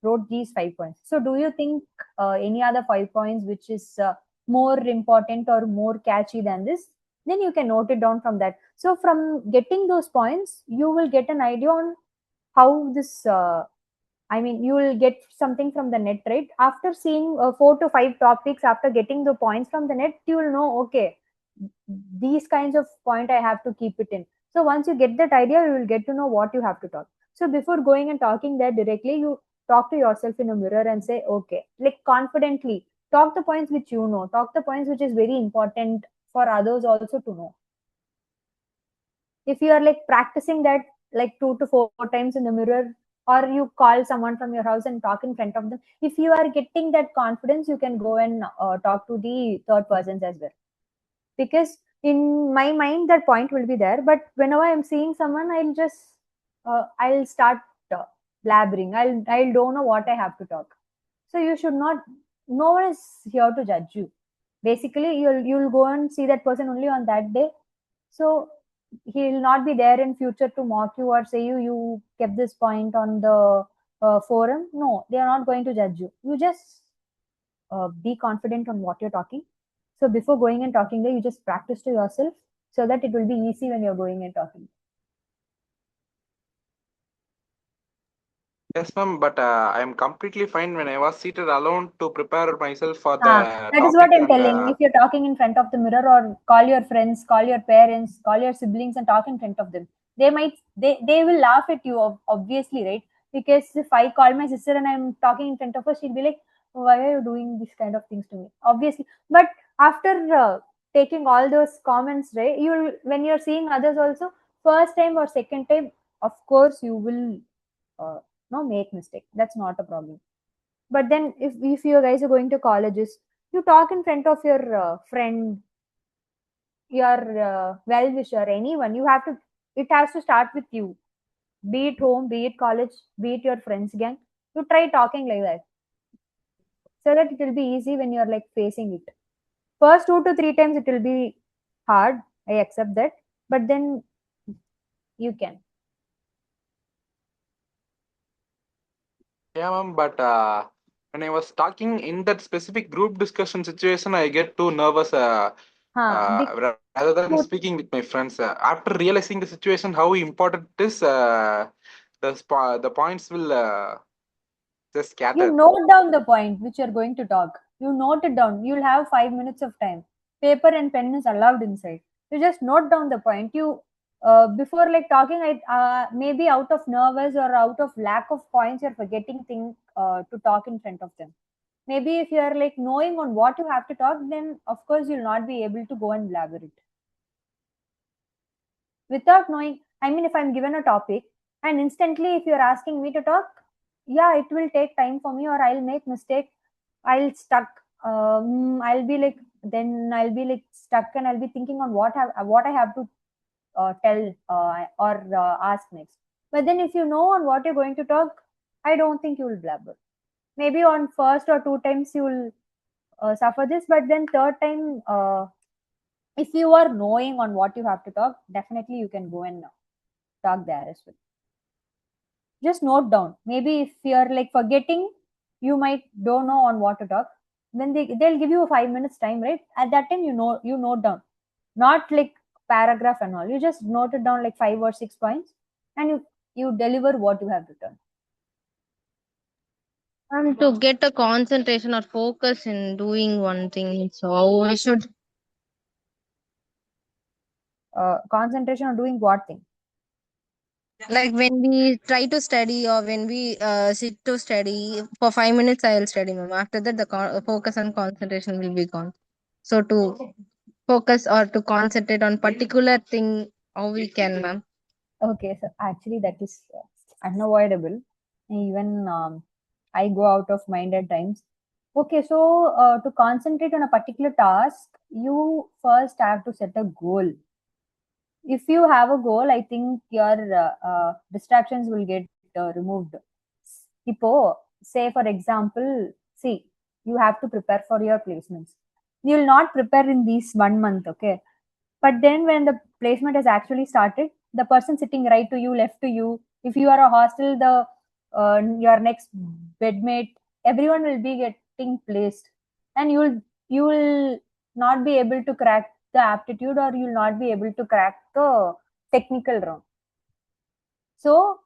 wrote these 5 points. So, do you think any other 5 points which is more important or more catchy than this? Then you can note it down from that. So, from getting those points, you will get an idea on how this, you will get something from the net, right? After seeing 4 to 5 topics, after getting the points from the net, you will know, okay, these kinds of point I have to keep it in. So once you get that idea, you will get to know what you have to talk. So before going and talking there directly, you talk to yourself in a mirror and say, okay, like confidently, talk the points which you know, talk the points which is very important for others also to know. If you are like practicing that like 2 to 4 times in the mirror, or you call someone from your house and talk in front of them, if you are getting that confidence, you can go and talk to the third persons as well. Because in my mind that point will be there, but whenever I'm seeing someone, I'll just I'll start blabbering. I don't know what I have to talk. So you should not, no one is here to judge you. Basically, you'll go and see that person only on that day. So he'll not be there in future to mock you or say you kept this point on the forum. No, they are not going to judge you. You just be confident on what you're talking. So before going and talking there, you just practice to yourself so that it will be easy when you're going and talking. Yes, ma'am, but I am completely fine when I was seated alone to prepare myself for the That is topic what I'm and telling. If you're talking in front of the mirror, or call your friends, call your parents, call your siblings and talk in front of them, they will laugh at you, obviously, right? Because if I call my sister and I'm talking in front of her, she'll be like, why are you doing this kind of things to me? Obviously, but after taking all those comments, right, you'll when you're seeing others also, first time or second time, of course you will no make mistake. That's not a problem. But then if you guys are going to colleges, you talk in front of your friend, your well wisher, anyone. You have to. It has to start with you. Be it home, be it college, be it your friends gang. You try talking like that, so that it will be easy when you're like facing it. First 2 to 3 times it will be hard. I accept that, but then you can. Yeah, ma'am, but when I was talking in that specific group discussion situation, I get too nervous rather than speaking with my friends. After realizing the situation, how important it is, the points will just You scatter. note down the point which you're going to talk. You note it down. You'll have 5 minutes of time. Paper and pen is allowed inside. You just note down the point. You before like talking, I maybe out of nervous or out of lack of points, you're forgetting things to talk in front of them. Maybe if you're like knowing on what you have to talk, then of course you'll not be able to go and blabber it. Without knowing, I mean, if I'm given a topic and instantly if you're asking me to talk, yeah, it will take time for me, or I'll make mistake, I'll stuck, I'll be like, then I'll be like stuck, and I'll be thinking on what I have to tell or ask next. But then if you know on what you're going to talk, I don't think you will blabber. Maybe on first or 2 times you will suffer this, but then third time, if you are knowing on what you have to talk, definitely you can go and talk there as well. Just note down. Maybe if you're like forgetting, you might don't know on what to talk, then they'll give you a 5 minutes time, right? At that time, you note down, not like paragraph and all. You just note it down like 5 or 6 points, and you deliver what you have written. And to get a concentration or focus in doing one thing, so we should Concentration on doing what thing? like when we try to study or when we sit to study for 5 minutes, I'll study, ma'am. After that, the focus and concentration will be gone. So to focus or to concentrate on particular thing, how we can, ma'am. Okay, so actually that is unavoidable. Even I go out of mind at times. Okay, so to concentrate on a particular task, you first have to set a goal. If you have a goal, I think your distractions will get removed. Tipo, say for example, see, you have to prepare for your placements. You will not prepare in these 1 month, okay? But then when the placement has actually started, the person sitting right to you, left to you, if you are a hostel, the your next bedmate, everyone will be getting placed, and you will not be able to crack the aptitude, or you'll not be able to crack the technical round. So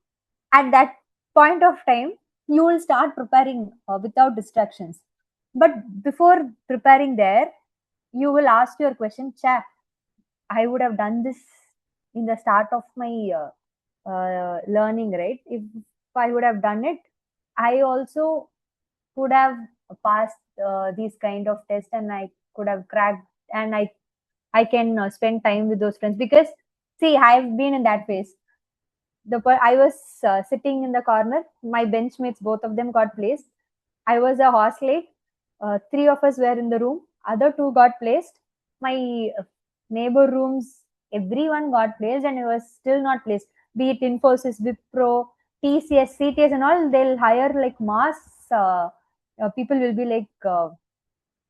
at that point of time, you will start preparing without distractions. But before preparing there, you will ask your question, Cha, I would have done this in the start of my learning, right? If I would have done it, I also could have passed these kind of tests, and I could have cracked, and I can spend time with those friends, because see, I've been in that phase. I was sitting in the corner. My benchmates, both of them got placed. I was a hostelate. Three of us were in the room. Other two got placed. My neighbor rooms, everyone got placed, and I was still not placed. Be it Infosys, Wipro, TCS, CTS, and all, they'll hire like mass. People will be like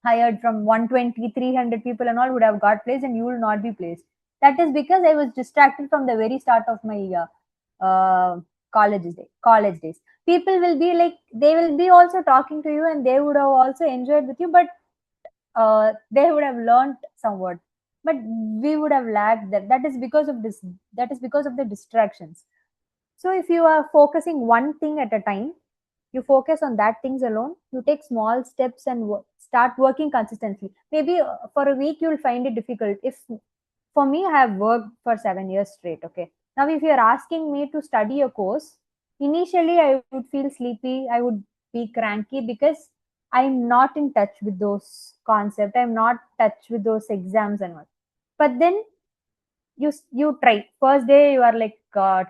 hired from 120, 300 people, and all would have got placed, and you will not be placed. That is because I was distracted from the very start of my college days. People will be like, they will be also talking to you, and they would have also enjoyed with you, but they would have learned somewhat, but we would have lacked that. That is because of this. That is because of the distractions. So if you are focusing one thing at a time, you focus on that things alone. You take small steps and start working consistently. Maybe for a week you'll find it difficult. If for me, I have worked for 7 years straight. Okay, now if you're asking me to study a course, initially I would feel sleepy. I would be cranky, because I'm not in touch with those concepts. I'm not touch with those exams and all. But then you try. First day you are like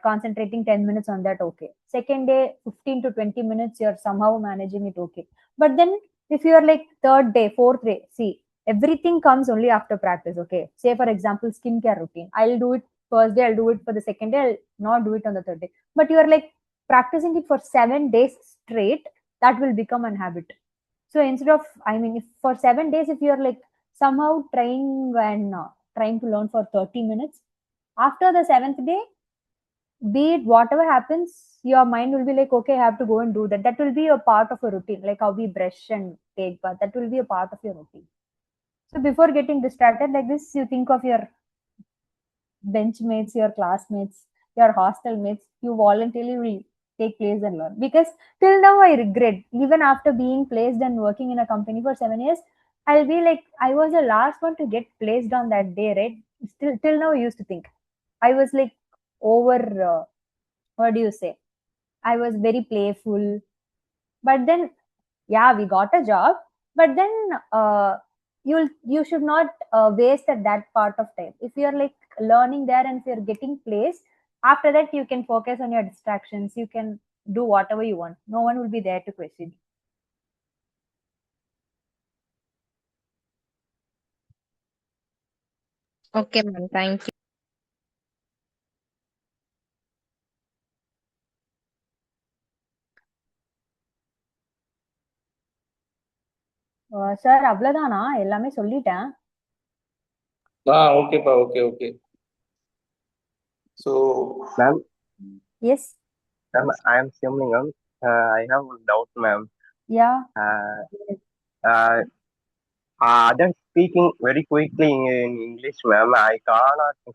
concentrating 10 minutes on that, okay. Second day 15 to 20 minutes you're somehow managing it, okay. But then if you are like third day, fourth day, see, everything comes only after practice, okay. Say for example skincare routine, I'll do it first day, I'll do it for the second day, I'll not do it on the third day. But you are like practicing it for 7 days straight, that will become an habit. So instead of, I mean, if for 7 days, if you're like somehow trying and trying to learn for 30 minutes, after the seventh day, be it whatever happens, your mind will be like, okay, I have to go and do that. That will be a part of a routine, like how we brush and take bath. That will be a part of your routine. So before getting distracted like this, you think of your benchmates, your classmates, your hostel mates, you voluntarily will take place and learn. Because till now I regret, even after being placed and working in a company for 7 years, I'll be like, I was the last one to get placed on that day, right? Still, till now I used to think I was like over. What do you say? I was very playful, but then yeah, we got a job, but then you should not waste at that part of time. If you're like learning there and if you're getting placed, after that you can focus on your distractions, you can do whatever you want, no one will be there to question. Okay, ma'am. Thank you. Sir அவ்வளவுதானா, எல்லாமே சொல்லிட்டேன். ஓகேப்பா, okay. So Ma'am, Yes. ma'am, I am Simlingam. I have one doubt, ma'am. Yeah. Others speaking very quickly in English, ma'am. I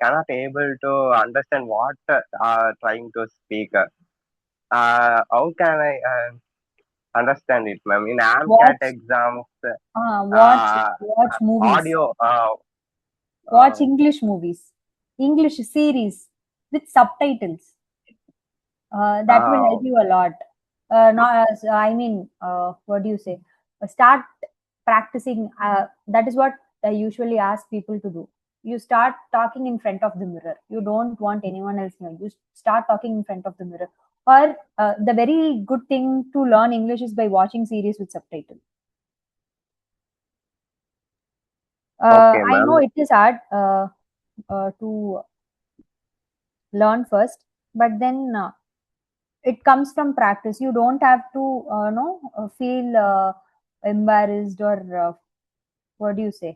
cannot able to understand what are trying to speak. How can I understand it, ma'am? In AMCAT Watch. exams, Watch movies. audio. Watch English movies, English series with subtitles. That will help you a lot. I mean, what do you say? Start practicing. That is what I usually ask people to do. You start talking in front of the mirror. You don't want anyone else know. You start talking in front of the mirror. Or the very good thing to learn English is by watching series with subtitles. Okay, I know ma'am. it is hard to learn first, but then it comes from practice. You don't have to feel embarrassed or what do you say,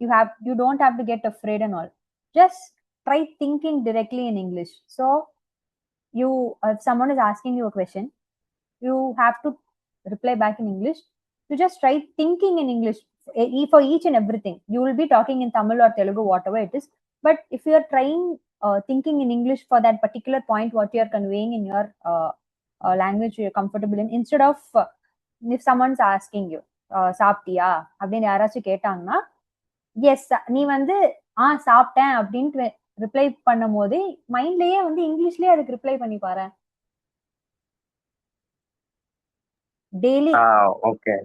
you don't have to get afraid and all. Just try thinking directly in English. So you, if someone is asking you a question, you have to reply back in English. You just try thinking in English for each and everything. You will be talking in Tamil or Telugu, whatever it is. But if you are trying thinking in English for that particular point, what you are conveying in your language you're comfortable in, instead of if someone's asking you சாப்பிட்டியா அப்படின்னு யாராச்சும் கேட்டாங்கன்னா, S நீ வந்து சாப்பிட்டேன் அப்படின்ட்டு reply பண்ணும் போது மைண்ட்லயே வந்து இங்கிலீஷ்லயே அதுக்கு ரிப்ளை பண்ணி பாரு. Daily. Okay.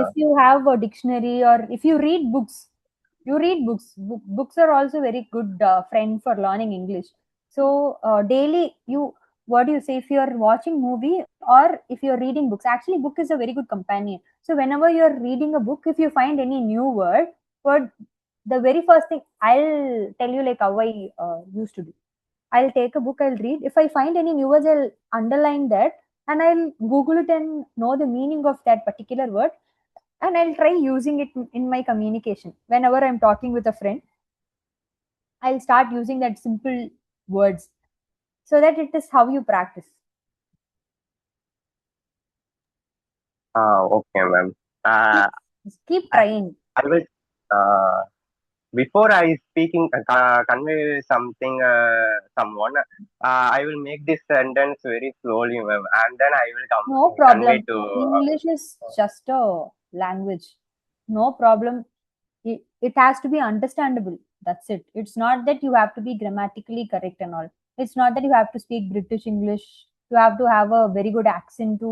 If you have a dictionary or if you read books, books are also very good friend for learning English. So daily you, what do you say, if you are watching movie or if you are reading books, actually book is a very good companion. So whenever you are reading a book, if you find any new word, the very first thing I'll tell you, like how I used to do, I'll take a book, I'll read. If I find any new words, I'll underline that and I'll Google it and know the meaning of that particular word. And I'll try using it in my communication. Whenever I'm talking with a friend, I'll start using that simple words, so that it is how you practice. Okay, ma'am. Keep trying. I will. Before I speaking convey something someone, I will make this sentence very slowly, ma'am, and then I will No convey problem. to. English is just a language. No problem. It has to be understandable. That's it. It's not that you have to be grammatically correct and all. It's not that you have to speak British English. You have to have a very good accent to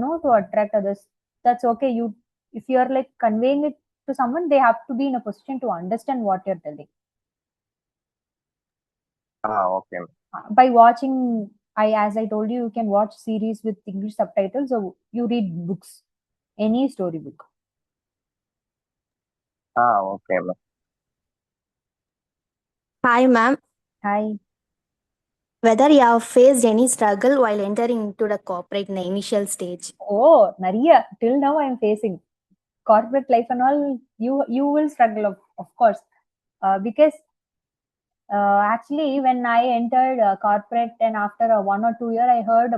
know to attract others. that's okay. If you're like conveying it to someone, they have to be in a position to understand what you're telling. Okay. By watching, as I told you, you can watch series with English subtitles, or you read books, any storybook. Okay, ma'am. Hi, ma'am. Hi. Whether you have faced any struggle while entering into the corporate in the initial stage? Oh, Nariya, till now I'm facing corporate life and all. You will struggle, of course, because actually when I entered corporate, and after 1 or 2 year, I heard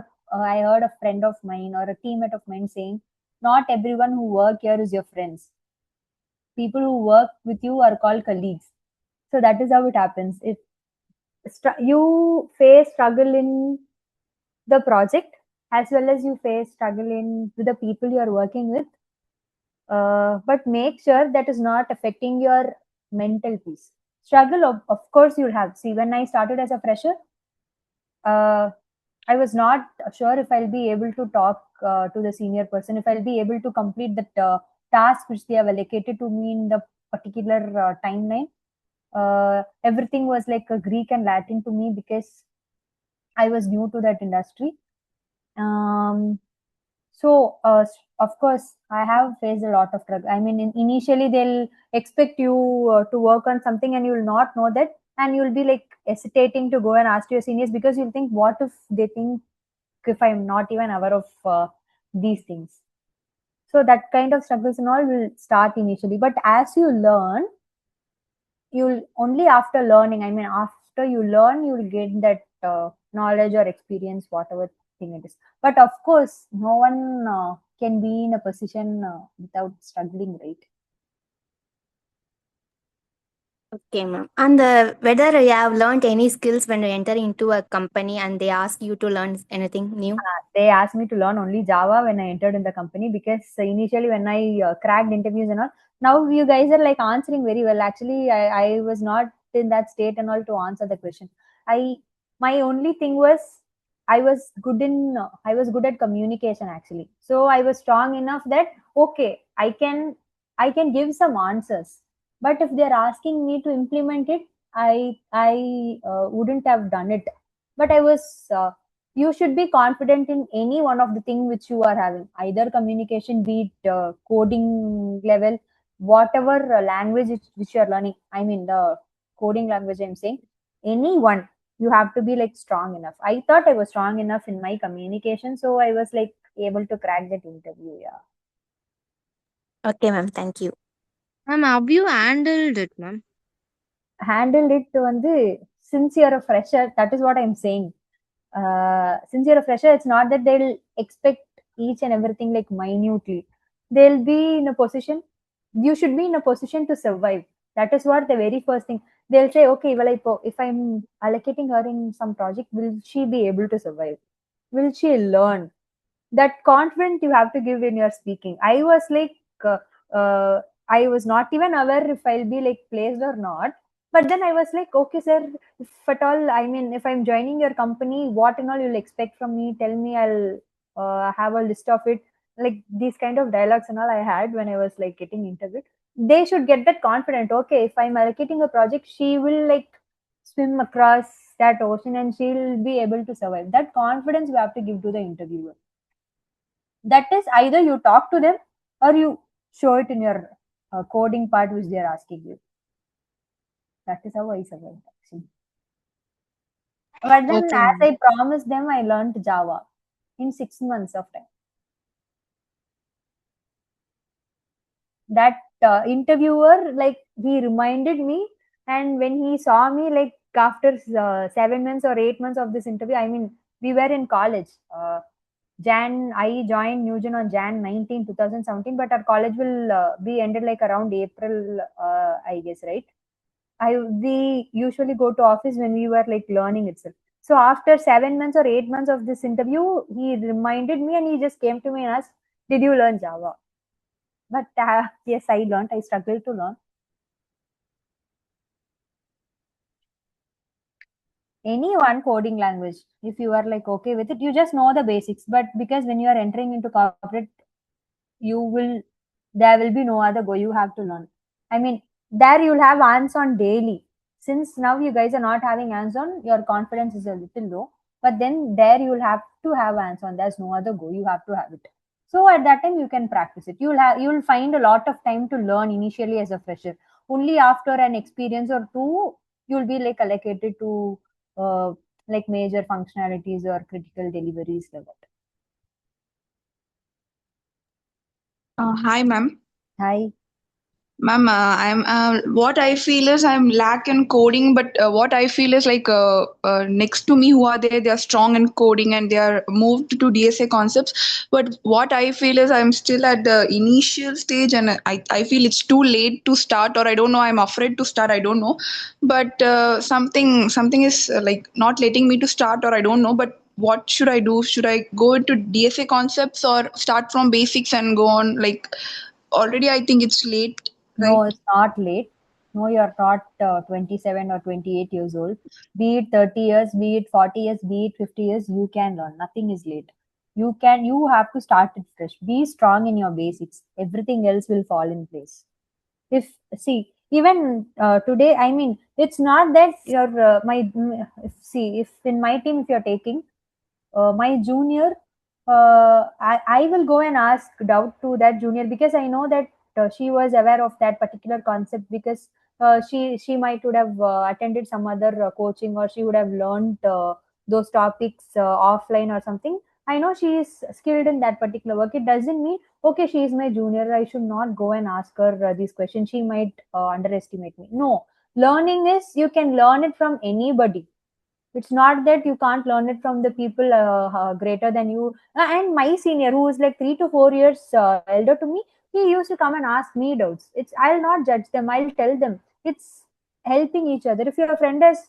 a friend of mine or a teammate of mine saying, "Not everyone who work here is your friends. People who work with you are called colleagues." So that is how it happens. If you face struggle in the project, as well as you face struggle in with the people you are working with, but make sure that is not affecting your mental peace. Struggle, of course, you'll have. See, when I started as a fresher, I was not sure if I'll be able to talk to the senior person, if I'll be able to complete that task which they have allocated to me in the particular timeline. Everything was like a Greek and Latin to me because I was new to that industry. So, of course, I have faced a lot of struggle. I mean, initially they'll expect you to work on something, and you will not know that, and you'll be like hesitating to go and ask your seniors, because you'll think, what if they think if I'm not even aware of these things? So that kind of struggles and all will start initially, but as you learn, you'll only after learning. I mean, after you learn, you'll get that knowledge or experience, whatever thing it is. But of course, no one can be in a position without struggling, right? Okay, ma'am. And whether you have learned any skills when you enter into a company and they ask you to learn anything new? They asked me to learn only Java when I entered in the company, because initially when I cracked interviews and all, now you guys are like answering very well. Actually, I was not in that state and all to answer the question. My only thing was I was good at communication actually. So I was strong enough that okay, I can give some answers. But if they're asking me to implement it, I wouldn't have done it. But I was you should be confident in any one of the thing which you are having, either communication, be it coding level, whatever language which you are learning. I mean, the coding language I'm saying, any one, you have to be like strong enough. I thought I was strong enough in my communication, so I was like able to crack that interview. Yeah. Okay, ma'am. Thank you. Ma'am, how you handled it, ma'am? Handled it வந்து, since you're a fresher, that is what I'm saying. Since you're a fresher, it's not that they'll expect each and everything like minutely. They'll be in a position, you should be in a position to survive. That is what the very first thing they'll say. Okay, well, if I'm allocating her in some project, will she be able to survive? Will she learn? That confidence you have to give when you're speaking. I was like, uh, uh, I was not even aware if I'll be like placed or not. But then I was like, okay, sir, if at all, I mean, if I'm joining your company, what and all you'll expect from me? Tell me, I'll have a list of it. Like these kind of dialogues and all I had when I was like getting interviewed. They should get that confident. Okay, if I'm allocating a project, she will like swim across that ocean and she'll be able to survive. That confidence you have to give to the interviewer. That is, either you talk to them or you show it in your coding part which they are asking you. That is how I survived actually. But then, Okay, as ma'am. I promised them, I learned Java in 6 months of time. That interviewer, like, he reminded me, and when he saw me, like, after 7 months or 8 months of this interview, I mean, we were in college. I joined NewGen on Jan 19, 2017, but our college will be ended like around April, I guess, right? We usually go to office when we were like learning itself. So after 7 months or 8 months of this interview, he reminded me and he just came to me and asked, "Did you learn Java?" But yes, I learned. I struggled to learn any one coding language. If you are like okay with it, you just know the basics. But because when you are entering into corporate, there will be no other go. You have to learn. I mean, there you'll have hands-on daily. Since now you guys are not having hands-on, your confidence is a little low. But then there you'll have to have hands-on. There's no other go. You have to have it. So at that time you can practice it. You'll find a lot of time to learn initially as a fresher. Only after an experience or two, you'll be like allocated to like major functionalities or critical deliveries like that. Hi, ma'am. Hi. Ma'am, I'm what I feel is I'm lack in coding, but what I feel is like next to me who are there, they are strong in coding and they are moved to DSA concepts. But what I feel is I'm still at the initial stage, and I feel it's too late to start, or I don't know. I'm afraid to start. I don't know, but something is like not letting me to start, or I don't know. But what should I do? Should I go into DSA concepts or start from basics and go on like? Already, I think it's late. No, Right. it's not late. No, you're not 27 or 28 years old. Be it 30 years, be it 40 years, be it 50 years, you can learn. Nothing is late. You have to start it fresh. Be strong in your basics. Everything else will fall in place. If see, even today, I mean, it's not that you're if in my team, if you're taking my junior, I will go and ask doubt to that junior because I know that she was aware of that particular concept because she might would have attended some other coaching or she would have learned those topics offline or something. I know she is skilled in that particular work. It doesn't mean okay, she is my junior. I should not go and ask her these questions. She might underestimate me. No, learning is you can learn it from anybody. It's not that you can't learn it from the people greater than you. And my senior, who is like 3 to 4 years elder to me, he used to come and ask me doubts. I'll not judge them. I'll tell them. It's helping each other. If your friend has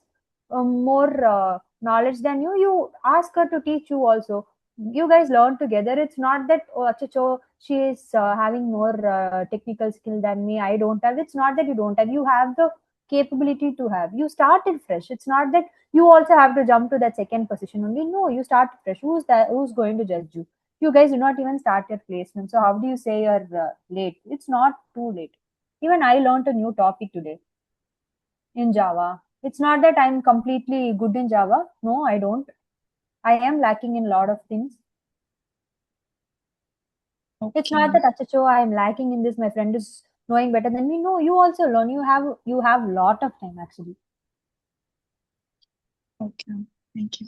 more knowledge than you, you ask her to teach you also. You guys learn together. It's not that oh, achacho, she is having more technical skill than me. I don't have. It's not that you don't have. You have the capability to have. You started fresh. It's not that you also have to jump to that second position only. No, you start fresh. Who's going to judge you? You guys do not even start your placement. So how do you say you're late? It's not too late. Even I learned a new topic today in Java. It's not that I'm completely good in Java. No, I don't. I am lacking in a lot of things. Okay. It's not that achacho I'm lacking in this. My friend is knowing better than me. No, you also learn. You have lot of time actually. Okay. Thank you.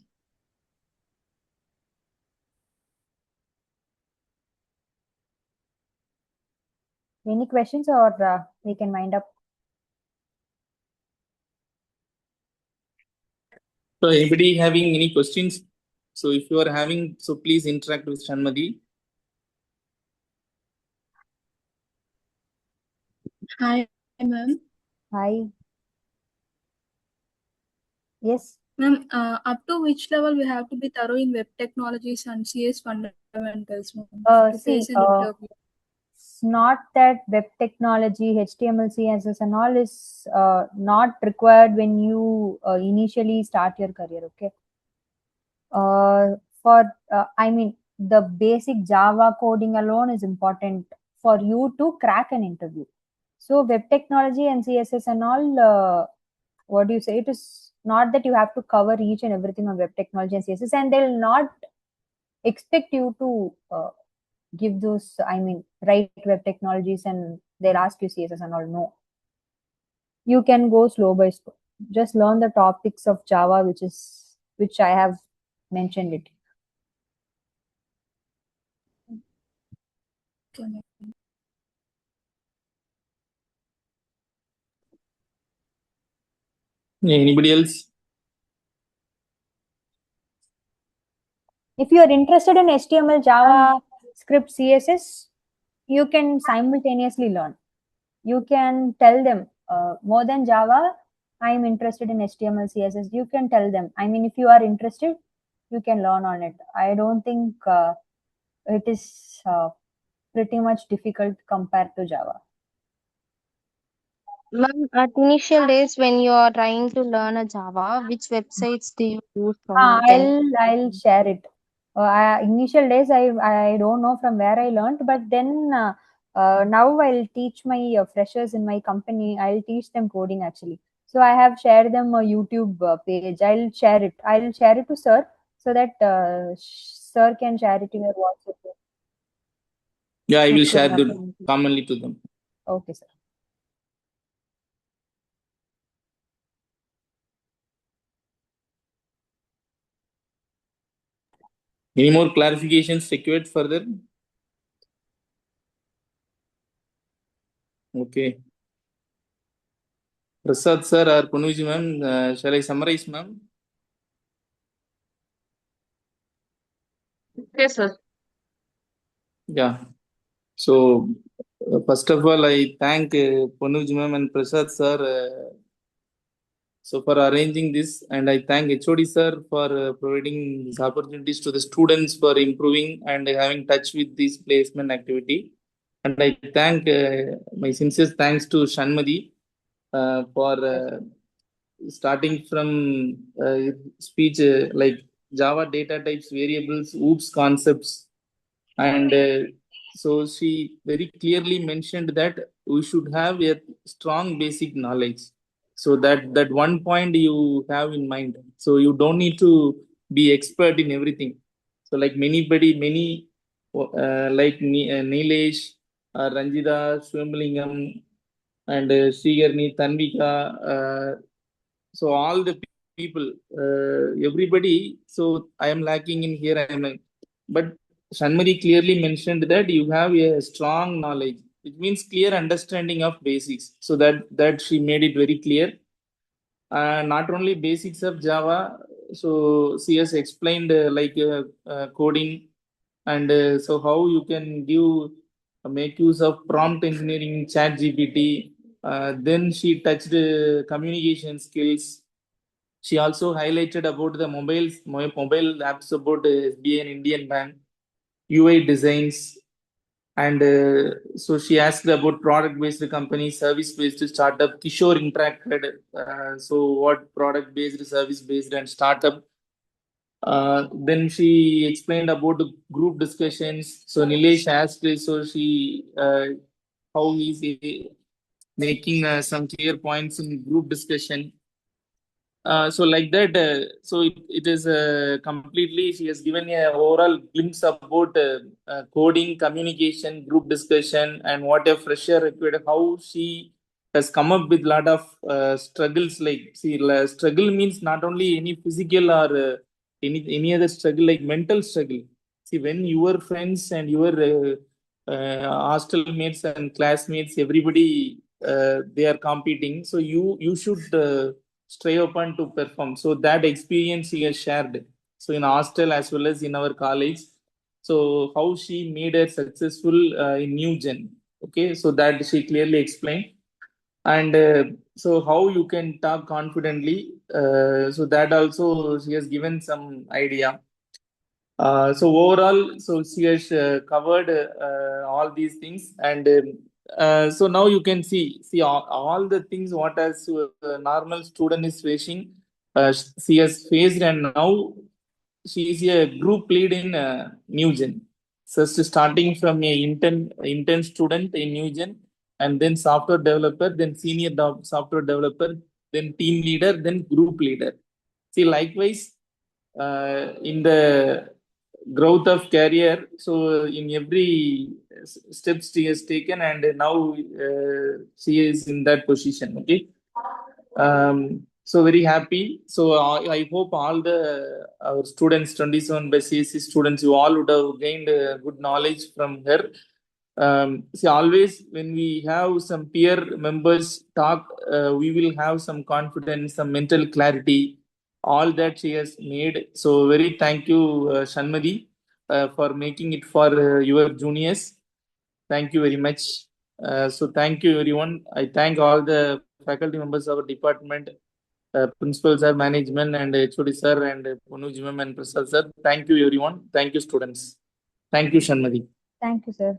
Any questions or we can wind up? So anybody having any questions? So if you are having, so please interact with Shanmathi. Hi, ma'am. Hi. Yes. Ma'am, up to which level we have to be thorough in web technologies and CS fundamentals, ma'am, to See, face an interview? it's not that web technology, HTML, CSS, and all is not required when you initially start your career. Okay. I mean, the basic Java coding alone is important for you to crack an interview. So, web technology and CSS and all, what do you say? It is not that you have to cover each and everything on web technology and CSS, and they'll not expect you to give those, I mean, write web technologies and they'll ask you CSS and all. No, you can go slow by slow. Just learn the topics of Java, which I have mentioned it. Okay, ma'am. Anybody else? If you are interested in HTML, Java, script, CSS, you can simultaneously learn. You can tell them more than Java, I'm interested in HTML, CSS. You can tell them. I mean, if you are interested, you can learn on it. I don't think it is pretty much difficult compared to Java. Ma'am, at initial days when you are trying to learn a Java, which websites do you use from? I'll share it. Initial days, I don't know from where I learned, but then now I'll teach my freshers in my company. I'll teach them coding actually. So I have shared them a YouTube page. I'll share it. I'll share it to sir so that sir can share it in your WhatsApp group. Yeah, I will Okay, share ma'am. them commonly to them. Okay, sir. Any more clarifications required further? Okay. Prasad sir or Punuji ma'am, shall I summarize, ma'am? Okay, sir. Yeah. So, first of all, I thank Punuj ma'am and Prasad sir for arranging this, and I thank HOD sir for providing these opportunities to the students for improving and having touch with this placement activity. And I thank my sincere thanks to Shanmathi for starting from speech like Java data types, variables, OOPS concepts, and so she very clearly mentioned that we should have a strong basic knowledge. So that one point you have in mind. So you don't need to be expert in everything. So like many like Nilesh, Ranjita, Swamlingam, and Srigarni, Tanvika. So all the people, everybody. So I am lacking in here. But Shanmari clearly mentioned that you have a strong knowledge, which means clear understanding of basics. So that she made it very clear. Not only basics of Java. So she has explained coding, and so how you can make use of prompt engineering in Chat GPT. Then she touched communication skills. She also highlighted about the mobile apps about SBI and Indian Bank, UI designs, and so she asked about product-based company, service-based startup. Kishore interacted. So what product-based, service-based, and startup. Then she explained about the group discussions. So Nilesh asked, so she how he's making some clear points in group discussion. So like that, it is completely. She has given a overall glimpse about coding, communication, group discussion, and what a fresher required. How she has come up with lot of struggles. Like, see, struggle means not only any physical or any other struggle, like mental struggle. See, when your friends and your hostel mates and classmates, everybody they are competing, so you should. Stay open to perform. So that experience she has shared. So in hostel as well as in our college. So how she made her successful in NewGen. Okay, so that she clearly explained. And so how you can talk confidently. So that also she has given some idea. So overall, so she has covered all these things, and so now you can see all the things what as a normal student is facing. She has faced, and now she is a group lead in NewGen. So starting from a intern student in NewGen, and then software developer, then senior software developer, then team leader, then group leader. See, likewise, in the growth of career, so in every steps she has taken, and now she is in that position. Okay. So very happy. So I hope all the our students, 27 by CSC students, you all would have gained good knowledge from her. See, always when we have some peer members talk, we will have some confidence, some mental clarity. All that she has made. So very thank you, Shanmadi, for making it for your juniors. Thank you very much. So thank you everyone. I thank all the faculty members of our department, principal sir, management, and HOD sir, and Punuj ma'am and Prasad sir. Thank you everyone. Thank you students. Thank you Shanmadi. Thank you, sir.